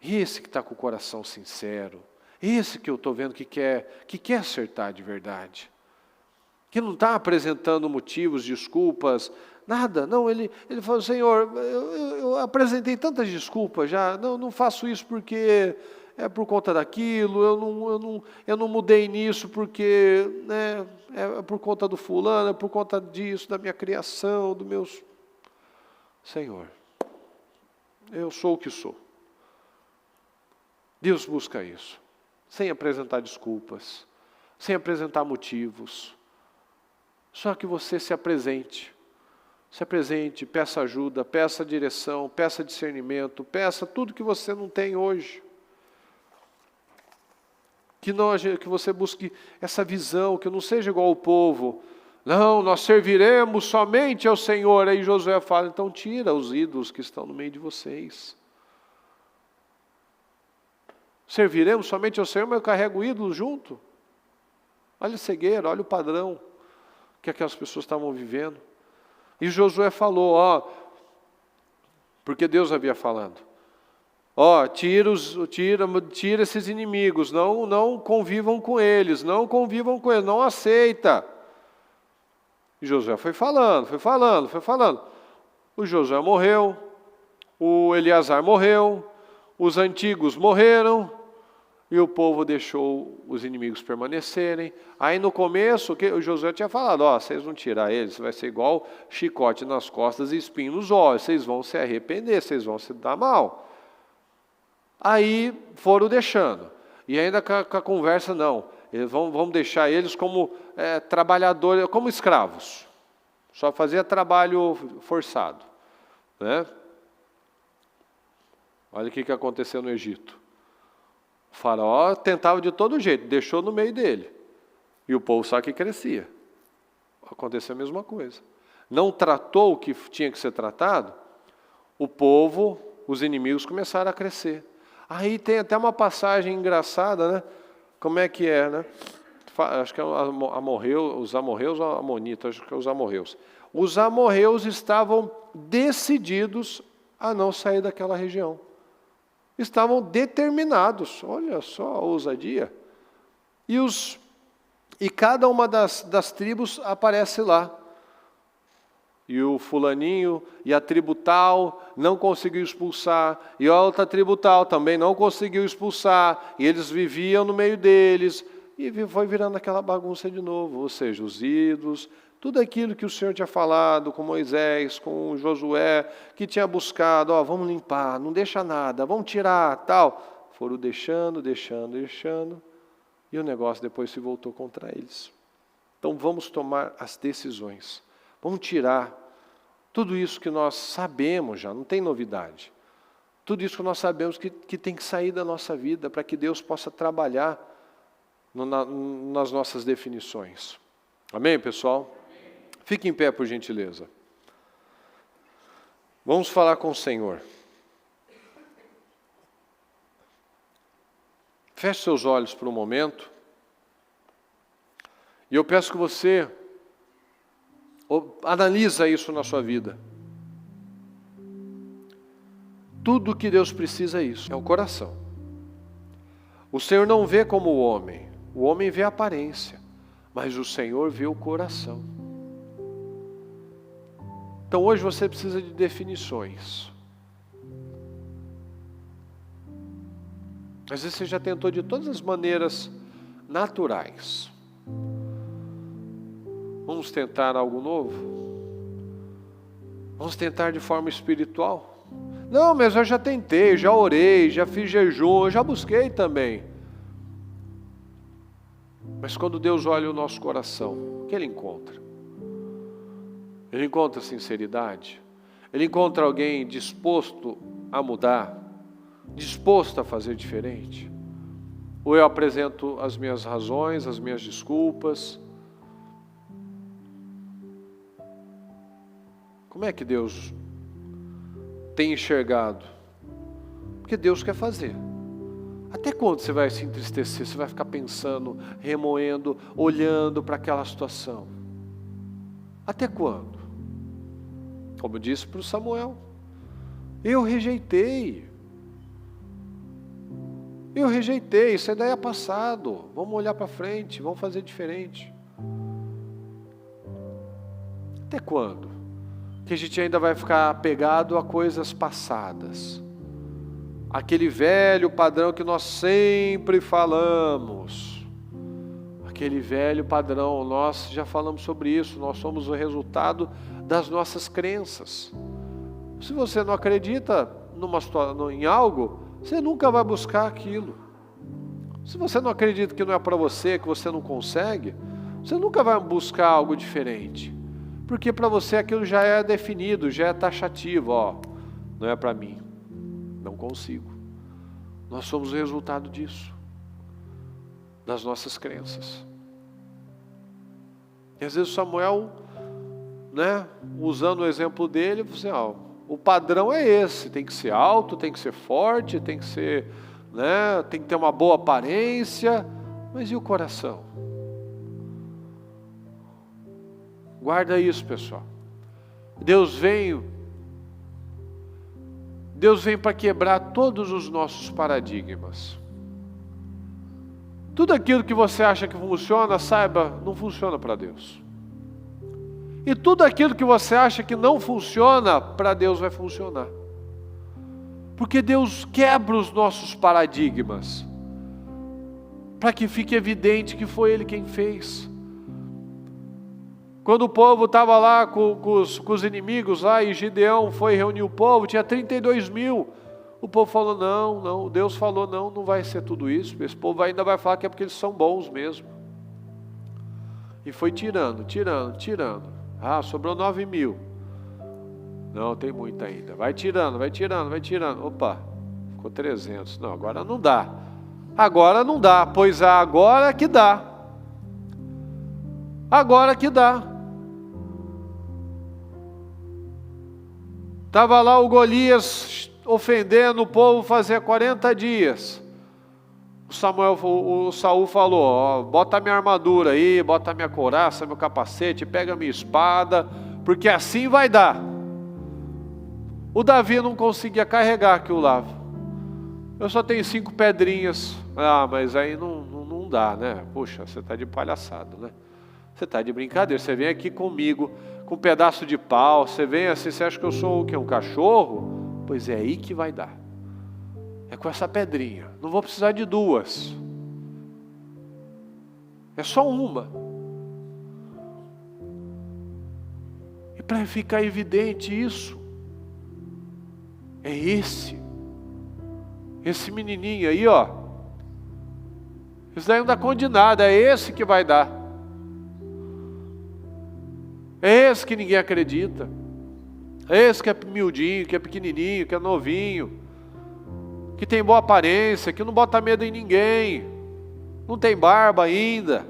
Esse que está com o coração sincero. Esse que eu estou vendo que quer acertar de verdade. Que não está apresentando motivos, desculpas, nada. Não, ele falou, Senhor, eu apresentei tantas desculpas já, não faço isso porque é por conta daquilo, eu não mudei nisso porque é por conta do fulano, é por conta disso, da minha criação, do meus... Senhor, eu sou o que sou. Deus busca isso, sem apresentar desculpas, sem apresentar motivos. Só que você se apresente, peça ajuda, peça direção, peça discernimento, peça tudo que você não tem hoje. Que você busque essa visão, que não seja igual ao povo. Não, nós serviremos somente ao Senhor. Aí Josué fala, então tira os ídolos que estão no meio de vocês. Serviremos somente ao Senhor, mas eu carrego o ídolo junto? Olha a cegueira, olha o padrão que aquelas pessoas estavam vivendo. E Josué falou, porque Deus havia falando, tira esses inimigos, não convivam com eles, não aceita. E Josué foi falando. O Josué morreu, o Eleazar morreu, os antigos morreram, e o povo deixou os inimigos permanecerem. Aí no começo, o Josué tinha falado, vocês vão tirar eles, vai ser igual chicote nas costas e espinho nos olhos, vocês vão se arrepender, vocês vão se dar mal. Aí foram deixando. E ainda com a conversa, não, vamos deixar eles como trabalhadores, como escravos. Só fazia trabalho forçado. Né? Olha o que aconteceu no Egito. O faraó tentava de todo jeito, deixou no meio dele. E o povo só que crescia. Aconteceu a mesma coisa. Não tratou o que tinha que ser tratado, o povo, os inimigos começaram a crescer. Aí tem até uma passagem engraçada, né? Como é que é, né? Acho que é os amorreus ou amonitas, acho que é os amorreus. Os amorreus estavam decididos a não sair daquela região. Estavam determinados, olha só a ousadia. E cada uma das tribos aparece lá. E o fulaninho e a tribo tal não conseguiu expulsar, e a outra tribo tal também não conseguiu expulsar, e eles viviam no meio deles, e foi virando aquela bagunça de novo, ou seja, os ídolos Tudo aquilo que o Senhor tinha falado com Moisés, com Josué, que tinha buscado, vamos limpar, não deixa nada, vamos tirar, tal. Foram deixando, e o negócio depois se voltou contra eles. Então vamos tomar as decisões, vamos tirar tudo isso que nós sabemos já, não tem novidade. Tudo isso que nós sabemos que tem que sair da nossa vida, para que Deus possa trabalhar nas nossas definições. Amém, pessoal? Fique em pé, por gentileza. Vamos falar com o Senhor. Feche seus olhos por um momento. E eu peço que você analisa isso na sua vida. Tudo que Deus precisa é isso, é o coração. O Senhor não vê como o homem vê a aparência, mas o Senhor vê o coração. Então hoje você precisa de definições. Às vezes você já tentou de todas as maneiras naturais. Vamos tentar algo novo? Vamos tentar de forma espiritual? Não, mas eu já tentei, já orei, já fiz jejum, eu já busquei também. Mas quando Deus olha o nosso coração, o que Ele encontra? Ele encontra sinceridade? Ele encontra alguém disposto a mudar? Disposto a fazer diferente? Ou eu apresento as minhas razões, as minhas desculpas? Como é que Deus tem enxergado? Porque Deus quer fazer. Até quando você vai se entristecer? Você vai ficar pensando, remoendo, olhando para aquela situação? Até quando? Como eu disse para o Samuel, eu rejeitei, isso daí é passado, vamos olhar para frente, vamos fazer diferente. Até quando? Que a gente ainda vai ficar apegado a coisas passadas, aquele velho padrão que nós sempre falamos, aquele velho padrão, nós já falamos sobre isso, nós somos o resultado das nossas crenças. Se você não acredita em algo, você nunca vai buscar aquilo. Se você não acredita que não é para você, que você não consegue, você nunca vai buscar algo diferente. Porque para você aquilo já é definido, já é taxativo, não é para mim, não consigo. Nós somos o resultado disso, das nossas crenças. E às vezes Samuel, usando o exemplo dele, você, o padrão é esse, tem que ser alto, tem que ser forte, tem que ser, tem que ter uma boa aparência, mas e o coração? Guarda isso, pessoal. Deus vem para quebrar todos os nossos paradigmas. Tudo aquilo que você acha que funciona, saiba, não funciona para Deus. E tudo aquilo que você acha que não funciona, para Deus vai funcionar. Porque Deus quebra os nossos paradigmas, para que fique evidente que foi Ele quem fez. Quando o povo estava lá com os inimigos lá, e Gideão foi reunir o povo, tinha 32 mil. O povo falou, não, Deus falou, não vai ser tudo isso. Esse povo ainda vai falar que é porque eles são bons mesmo. E foi tirando. Sobrou 9 mil. Não, tem muito ainda. Vai tirando. Opa, ficou 300. Não, agora não dá. Pois é, agora que dá. Estava lá o Golias ofendendo o povo fazia 40 dias. O Saul falou, bota a minha armadura aí, bota a minha couraça, meu capacete, pega a minha espada, porque assim vai dar. O Davi não conseguia carregar aquilo lá. Eu só tenho 5 pedrinhas. Mas aí não dá, né? Puxa, você está de palhaçada, né? Você está de brincadeira, você vem aqui comigo, com um pedaço de pau, você vem assim, você acha que eu sou o quê? Um cachorro? Pois é aí que vai dar. É com essa pedrinha, não vou precisar de 2. É só uma. para ficar evidente isso. É esse menininho aí, ó. Isso daí não dá conta de nada, é esse que vai dar. É esse que ninguém acredita. É esse que é miudinho, que é pequenininho, que é novinho, que tem boa aparência, que não bota medo em ninguém, não tem barba ainda,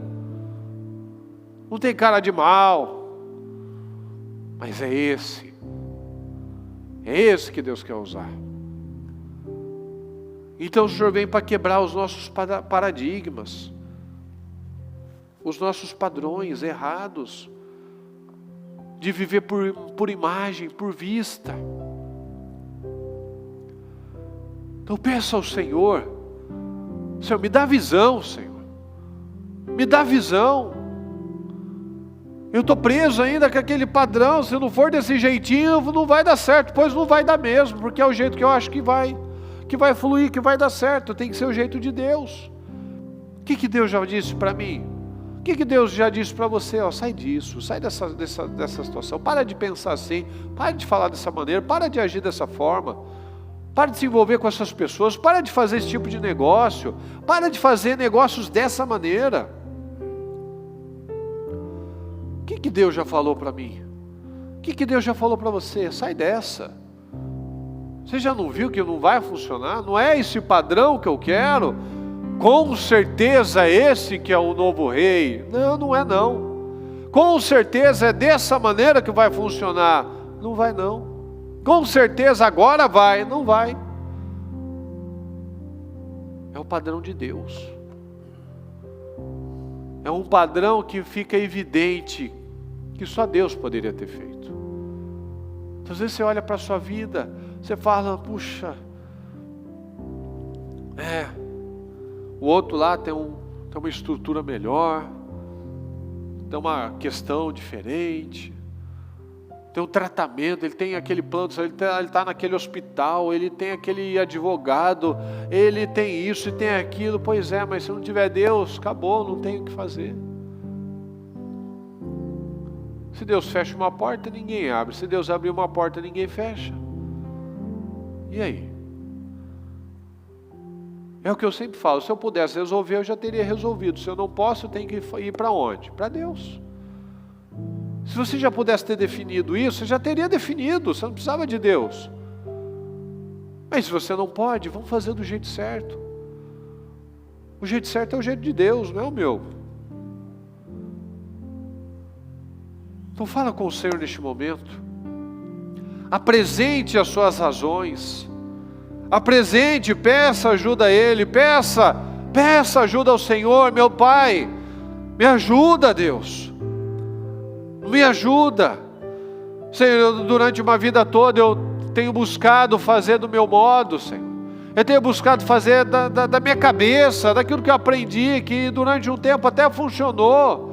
não tem cara de mal. Mas é esse que Deus quer usar. Então o Senhor vem para quebrar os nossos paradigmas, os nossos padrões errados, de viver por imagem, por vista. Então peça ao Senhor, Senhor, me dá visão, Senhor, me dá visão. Eu estou preso ainda com aquele padrão, se não for desse jeitinho não vai dar certo, pois não vai dar mesmo, porque é o jeito que eu acho que vai fluir, que vai dar certo, tem que ser o jeito de Deus. O que Deus já disse para mim? O que Deus já disse para você? Ó, sai disso, sai dessa situação, para de pensar assim, para de falar dessa maneira, para de agir dessa forma, para de se envolver com essas pessoas, para de fazer esse tipo de negócio, para de fazer negócios dessa maneira. O que Deus já falou para mim? O que Deus já falou para você? Sai dessa. Você já não viu que não vai funcionar? Não é esse padrão que eu quero? Com certeza esse que é o novo rei. Não, não é não. Com certeza é dessa maneira que vai funcionar. Não vai não. Com certeza agora vai. Não vai. É o padrão de Deus. É um padrão que fica evidente, que só Deus poderia ter feito. Então, às vezes você olha para a sua vida, você fala, puxa, o outro lá tem uma estrutura melhor, tem uma questão diferente, tem um tratamento, ele tem aquele plano, ele está naquele hospital, ele tem aquele advogado, ele tem isso e tem aquilo. Pois é, mas se não tiver Deus, acabou, não tem o que fazer. Se Deus fecha uma porta, ninguém abre. Se Deus abrir uma porta, ninguém fecha. E aí? É o que eu sempre falo, se eu pudesse resolver, eu já teria resolvido. Se eu não posso, eu tenho que ir para onde? Para Deus. Se você já pudesse ter definido isso, você já teria definido, você não precisava de Deus. Mas se você não pode, vamos fazer do jeito certo. O jeito certo é o jeito de Deus, não é o meu. Então fala com o Senhor neste momento. Apresente as suas razões. Apresente, peça ajuda a Ele, peça ajuda ao Senhor, meu Pai, me ajuda, Deus, me ajuda. Senhor, durante uma vida toda eu tenho buscado fazer do meu modo, Senhor, eu tenho buscado fazer da minha cabeça, daquilo que eu aprendi, que durante um tempo até funcionou,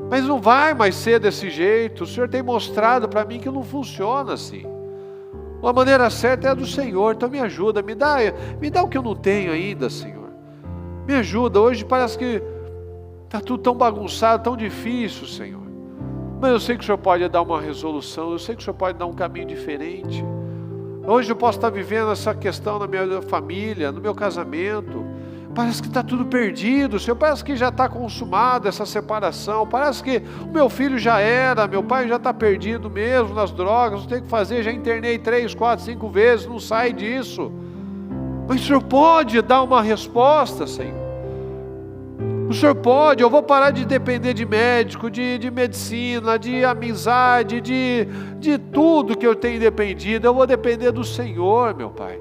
mas não vai mais ser desse jeito. O Senhor tem mostrado para mim que não funciona assim. A maneira certa é a do Senhor. Então me ajuda, me dá o que eu não tenho ainda, Senhor. Me ajuda. Hoje parece que está tudo tão bagunçado, tão difícil, Senhor. Mas eu sei que o Senhor pode dar uma resolução, eu sei que o Senhor pode dar um caminho diferente. Hoje eu posso estar vivendo essa questão na minha família, no meu casamento. Parece que está tudo perdido, Senhor. Parece que já está consumada essa separação. Parece que o meu filho já era, meu pai já está perdido mesmo nas drogas. Não tem o que fazer, já internei 3, 4, 5 vezes, não sai disso. Mas o Senhor pode dar uma resposta, Senhor. O Senhor pode. Eu vou parar de depender de médico, de medicina, de amizade, de tudo que eu tenho dependido. Eu vou depender do Senhor, meu Pai.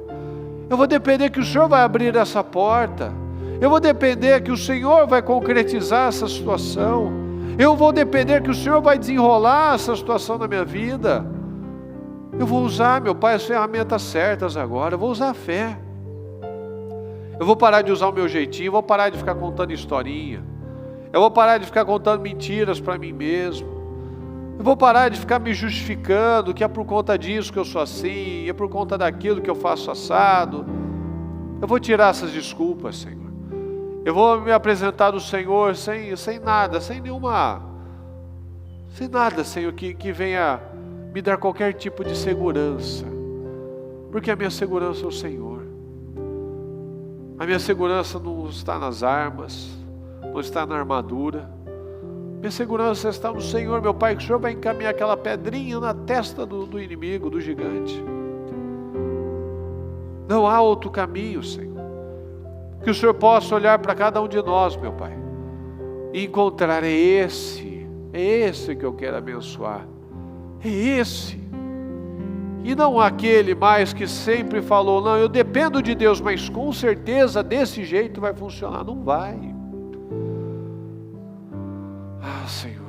Eu vou depender que o Senhor vai abrir essa porta. Eu vou depender que o Senhor vai concretizar essa situação. Eu vou depender que o Senhor vai desenrolar essa situação na minha vida. Eu vou usar, meu Pai, as ferramentas certas agora. Eu vou usar a fé. Eu vou parar de usar o meu jeitinho. Eu vou parar de ficar contando historinha. Eu vou parar de ficar contando mentiras para mim mesmo. Eu vou parar de ficar me justificando que é por conta disso que eu sou assim, é por conta daquilo que eu faço assado. Eu vou tirar essas desculpas, Senhor. Eu vou me apresentar do Senhor sem nada, sem sem nada, Senhor, que venha me dar qualquer tipo de segurança, porque a minha segurança é o Senhor. A minha segurança não está nas armas, não está na armadura. Minha segurança está no Senhor, meu Pai, que o Senhor vai encaminhar aquela pedrinha na testa do inimigo, do gigante. Não há outro caminho, Senhor. Que o Senhor possa olhar para cada um de nós, meu Pai, e encontrar, é esse que eu quero abençoar. É esse. E não aquele mais que sempre falou, não, eu dependo de Deus, mas com certeza desse jeito vai funcionar. Não vai. Ah, Senhor,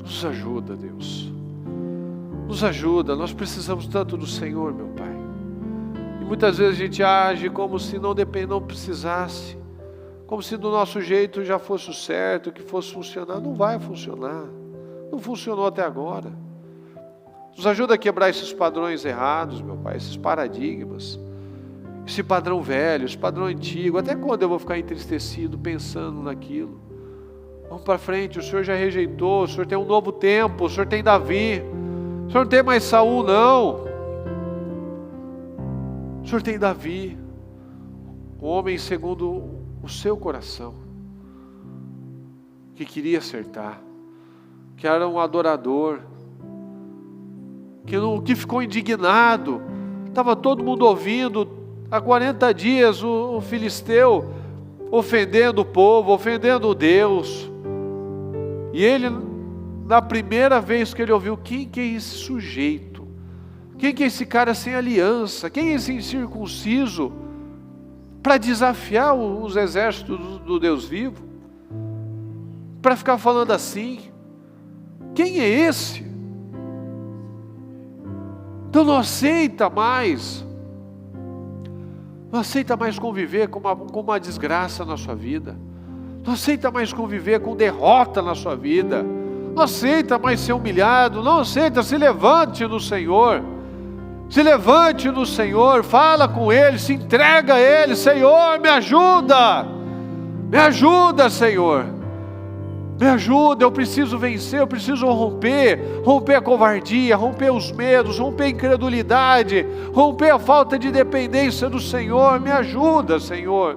nos ajuda, Deus. Nos ajuda, nós precisamos tanto do Senhor, meu Pai. E muitas vezes a gente age como se não precisasse, como se do nosso jeito já fosse o certo, que fosse funcionar. Não vai funcionar. Não funcionou até agora. Nos ajuda a quebrar esses padrões errados, meu Pai, esses paradigmas, esse padrão velho, esse padrão antigo. Até quando eu vou ficar entristecido pensando naquilo? Vamos para frente, o Senhor já rejeitou, o Senhor tem um novo tempo, o Senhor tem Davi, o Senhor não tem mais Saul, não. O Senhor tem Davi, o homem segundo o seu coração, que queria acertar, que era um adorador, que ficou indignado. Estava todo mundo ouvindo, há 40 dias o filisteu ofendendo o povo, ofendendo Deus. E ele, na primeira vez que ele ouviu, quem que é esse sujeito? Quem que é esse cara sem aliança? Quem é esse incircunciso para desafiar os exércitos do Deus vivo? Para ficar falando assim? Quem é esse? Então não aceita mais conviver com uma desgraça na sua vida, não aceita mais conviver com derrota na sua vida, não aceita mais ser humilhado, não aceita, se levante no Senhor, fala com Ele, se entrega a Ele. Senhor, me ajuda, Senhor. Me ajuda, eu preciso vencer, eu preciso romper a covardia, romper os medos, romper a incredulidade, romper a falta de dependência do Senhor. Me ajuda, Senhor,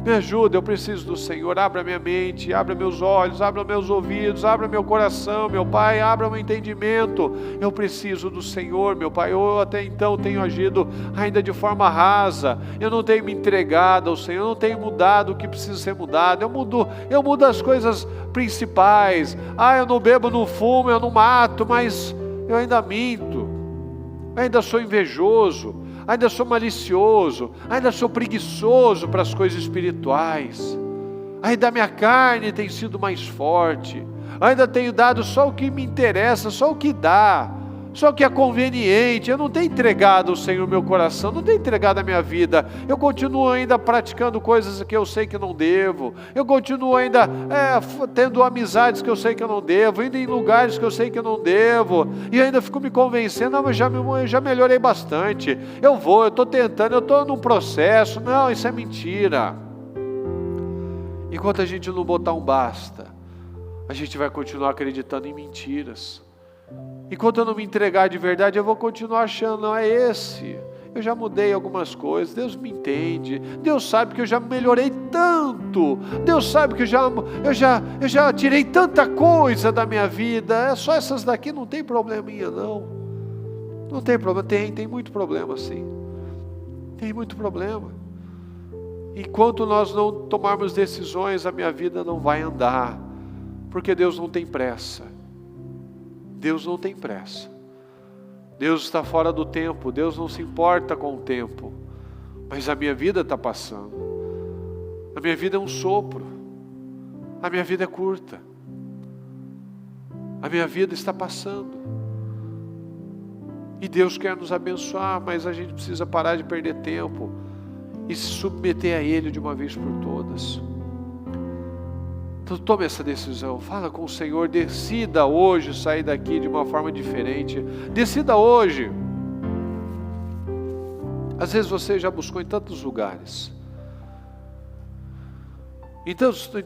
me ajuda, eu preciso do Senhor. Abra minha mente, abra meus olhos, abra meus ouvidos, abra meu coração, meu Pai, abra meu entendimento. Eu preciso do Senhor, meu Pai. Eu até então tenho agido ainda de forma rasa, eu não tenho me entregado ao Senhor, eu não tenho mudado o que precisa ser mudado. Eu mudo as coisas principais. Eu não bebo, não fumo, eu não mato, mas eu ainda minto, ainda sou invejoso, ainda sou malicioso, ainda sou preguiçoso para as coisas espirituais, ainda a minha carne tem sido mais forte, ainda tenho dado só o que me interessa, só o que dá, só o que é conveniente. Eu não tenho entregado ao Senhor meu coração, não tenho entregado a minha vida. Eu continuo ainda praticando coisas que eu sei que não devo, eu continuo ainda tendo amizades que eu sei que eu não devo, indo em lugares que eu sei que eu não devo, e ainda fico me convencendo, eu já melhorei bastante, eu estou tentando, eu estou num processo. Não, isso é mentira. Enquanto a gente não botar um basta, a gente vai continuar acreditando em mentiras. Enquanto eu não me entregar de verdade, eu vou continuar achando, não é esse. Eu já mudei algumas coisas, Deus me entende, Deus sabe que eu já melhorei tanto, Deus sabe que eu já tirei tanta coisa da minha vida. É só essas daqui, não tem probleminha não. Não tem problema, tem muito problema sim. Tem muito problema. Enquanto nós não tomarmos decisões, a minha vida não vai andar, porque Deus não tem pressa. Deus não tem pressa. Deus está fora do tempo. Deus não se importa com o tempo. Mas a minha vida está passando. A minha vida é um sopro. A minha vida é curta. A minha vida está passando. E Deus quer nos abençoar, mas a gente precisa parar de perder tempo e se submeter a Ele de uma vez por todas. Então tome essa decisão, fala com o Senhor, decida hoje sair daqui de uma forma diferente, decida hoje. Às vezes você já buscou em tantos lugares, em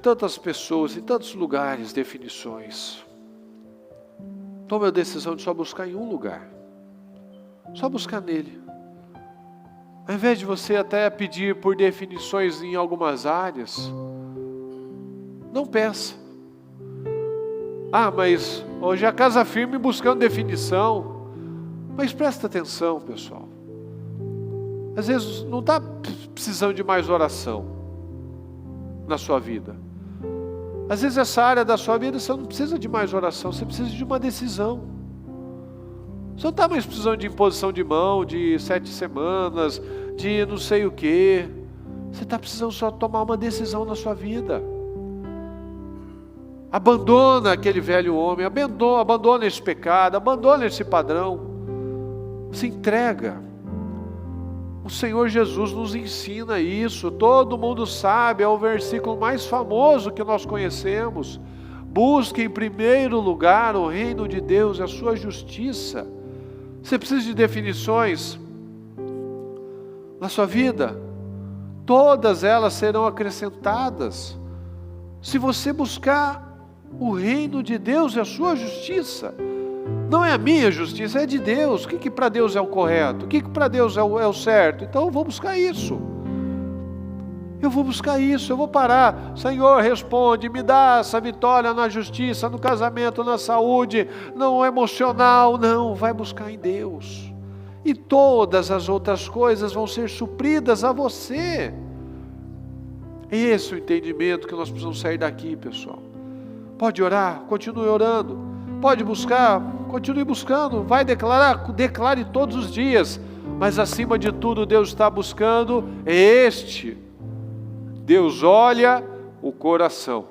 tantas pessoas, em tantos lugares, definições, Tome a decisão de só buscar em um lugar. Só buscar nele. Ao invés de você até pedir por definições em algumas áreas, não peça. Mas hoje a casa firme buscando definição. Mas presta atenção, pessoal. Às vezes não está precisando de mais oração na sua vida. Às vezes essa área da sua vida você não precisa de mais oração, você precisa de uma decisão. Você não está mais precisando de imposição de mão, de 7 semanas, de não sei o quê. Você está precisando só tomar uma decisão na sua vida. Abandona aquele velho homem, abandona esse pecado, abandona esse padrão. Se entrega. O Senhor Jesus nos ensina isso, todo mundo sabe, é o versículo mais famoso que nós conhecemos. Busque em primeiro lugar o reino de Deus e a sua justiça. Você precisa de definições na sua vida, todas elas serão acrescentadas, se você buscar o reino de Deus e a sua justiça. Não é a minha justiça, é de Deus. O que para Deus é o correto? O que para Deus é o certo? Então eu vou buscar isso. Eu vou buscar isso, eu vou parar. Senhor, responde, me dá essa vitória na justiça, no casamento, na saúde, no emocional. Não, vai buscar em Deus. E todas as outras coisas vão ser supridas a você. Esse é o entendimento que nós precisamos sair daqui, pessoal. Pode orar, continue orando. Pode buscar, continue buscando. Vai declarar, declare todos os dias. Mas acima de tudo, Deus está buscando este. Deus olha o coração.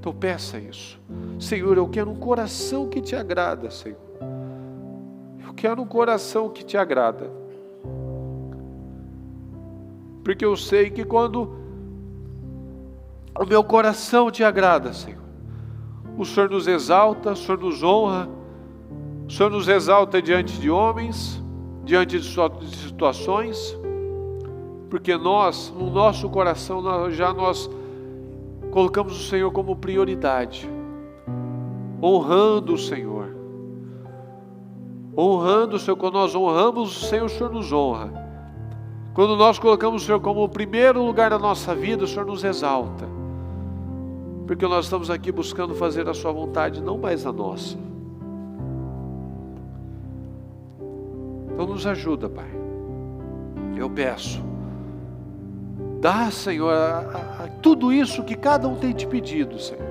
Então peça isso. Senhor, eu quero um coração que te agrada, Senhor. Eu quero um coração que te agrada. Porque eu sei que quando o meu coração te agrada, Senhor, o Senhor nos exalta, o Senhor nos honra, o Senhor nos exalta diante de homens, diante de situações, porque nós, no nosso coração, nós colocamos o Senhor como prioridade, honrando o Senhor. Honrando o Senhor, quando nós honramos o Senhor nos honra. Quando nós colocamos o Senhor como o primeiro lugar da nossa vida, o Senhor nos exalta. Porque nós estamos aqui buscando fazer a sua vontade, não mais a nossa. Então nos ajuda, Pai. Eu peço. Dá, Senhor, tudo isso que cada um tem te pedido, Senhor.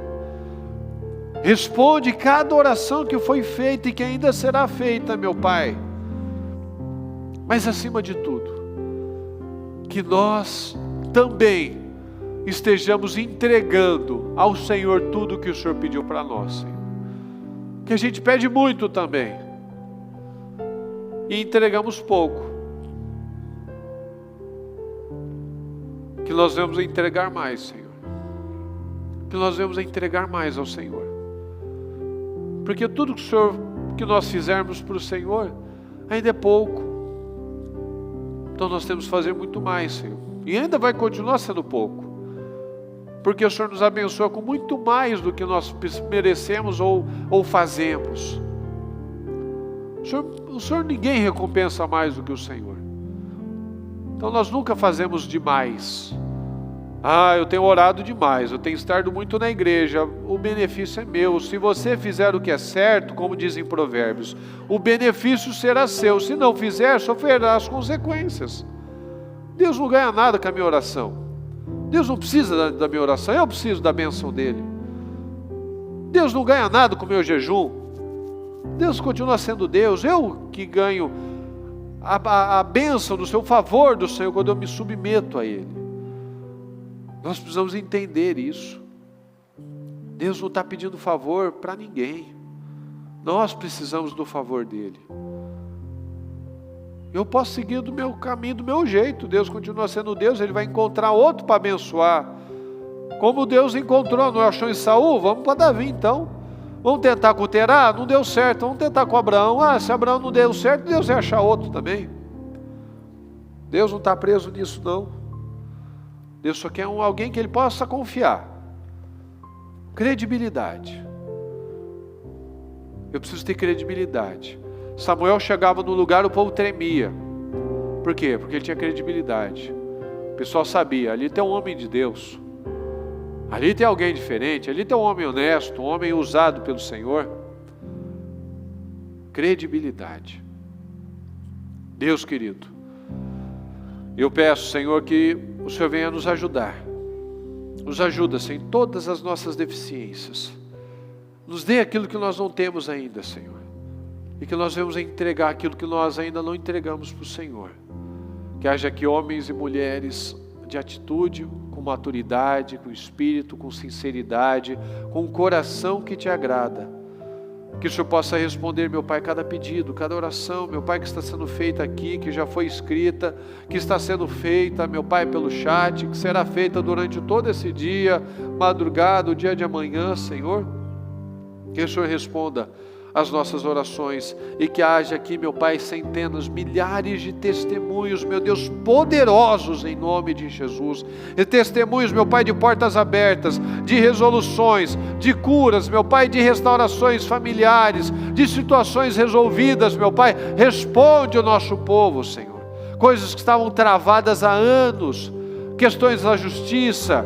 Responde cada oração que foi feita e que ainda será feita, meu Pai. Mas acima de tudo, que nós também estejamos entregando ao Senhor tudo que o Senhor pediu para nós, Senhor. Que a gente pede muito também e entregamos pouco. Que nós vamos entregar mais, Senhor. Que nós vamos entregar mais ao Senhor. Porque tudo que nós fizermos para o Senhor ainda é pouco. Então nós temos que fazer muito mais, Senhor. E ainda vai continuar sendo pouco. Porque o Senhor nos abençoa com muito mais do que nós merecemos ou fazemos. O Senhor ninguém recompensa mais do que o Senhor. Então nós nunca fazemos demais. Eu tenho orado demais, eu tenho estado muito na igreja, o benefício é meu. Se você fizer o que é certo, como dizem Provérbios, o benefício será seu. Se não fizer, sofrerá as consequências. Deus não ganha nada com a minha oração. Deus não precisa da minha oração, eu preciso da bênção dele. Deus não ganha nada com o meu jejum. Deus continua sendo Deus, eu que ganho a bênção do seu favor do Senhor quando eu me submeto a Ele. Nós precisamos entender isso. Deus não está pedindo favor para ninguém. Nós precisamos do favor dEle. Eu posso seguir do meu caminho, do meu jeito. Deus continua sendo Deus, Ele vai encontrar outro para abençoar. Como Deus encontrou, não achou em Saul? Vamos para Davi então. Vamos tentar com Terá? Não deu certo. Vamos tentar com Abraão. Se Abraão não deu certo, Deus vai achar outro também. Deus não está preso nisso não. Deus só quer alguém que Ele possa confiar. Credibilidade. Eu preciso ter credibilidade. Samuel chegava no lugar, o povo tremia. Por quê? Porque ele tinha credibilidade. O pessoal sabia, ali tem um homem de Deus. Ali tem alguém diferente, ali tem um homem honesto, um homem usado pelo Senhor. Credibilidade. Deus querido, eu peço, Senhor, que o Senhor venha nos ajudar. Nos ajuda, Senhor, em todas as nossas deficiências. Nos dê aquilo que nós não temos ainda, Senhor. E que nós venhamos entregar aquilo que nós ainda não entregamos para o Senhor. Que haja aqui homens e mulheres de atitude, com maturidade, com espírito, com sinceridade, com um coração que te agrada. Que o Senhor possa responder, meu Pai, cada pedido, cada oração, meu Pai, que está sendo feita aqui, que já foi escrita, que está sendo feita, meu Pai, pelo chat, que será feita durante todo esse dia, madrugada, o dia de amanhã, Senhor. Que o Senhor responda as nossas orações e que haja aqui, meu Pai, centenas, milhares de testemunhos, meu Deus, poderosos em nome de Jesus. E testemunhos, meu Pai, de portas abertas, de resoluções, de curas, meu Pai, de restaurações familiares, de situações resolvidas, meu Pai. Responde o nosso povo, Senhor. Coisas que estavam travadas há anos, questões da justiça,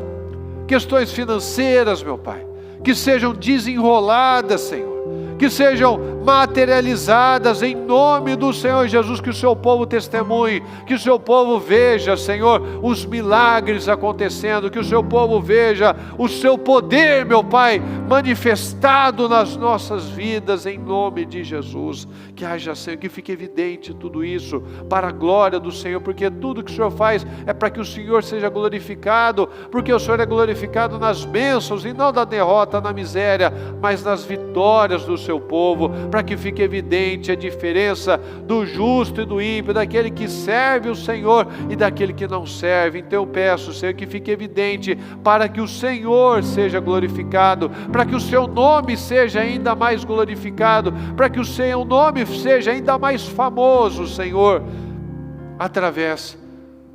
questões financeiras, meu Pai, que sejam desenroladas, Senhor, que sejam materializadas em nome do Senhor Jesus, que o seu povo testemunhe, que o seu povo veja, Senhor, os milagres acontecendo, que o seu povo veja o seu poder, meu Pai, manifestado nas nossas vidas, em nome de Jesus. Que haja, Senhor, que fique evidente tudo isso, para a glória do Senhor, porque tudo que o Senhor faz é para que o Senhor seja glorificado, porque o Senhor é glorificado nas bênçãos, e não na derrota, na miséria, mas nas vitórias do seu povo, para que fique evidente a diferença do justo e do ímpio, daquele que serve o Senhor e daquele que não serve. Então eu peço, Senhor, que fique evidente, para que o Senhor seja glorificado, para que o seu nome seja ainda mais glorificado, para que o seu nome seja ainda mais famoso, Senhor, através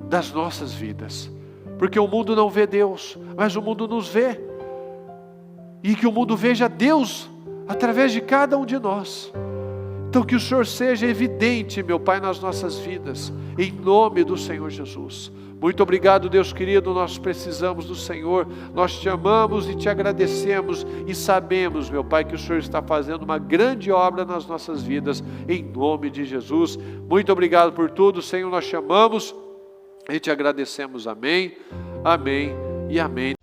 das nossas vidas, porque o mundo não vê Deus, mas o mundo nos vê, e que o mundo veja Deus através de cada um de nós. Então que o Senhor seja evidente, meu Pai, nas nossas vidas, em nome do Senhor Jesus. Muito obrigado, Deus querido, nós precisamos do Senhor, nós te amamos e te agradecemos, e sabemos, meu Pai, que o Senhor está fazendo uma grande obra nas nossas vidas, em nome de Jesus. Muito obrigado por tudo, Senhor, nós te amamos e te agradecemos. Amém, amém e amém.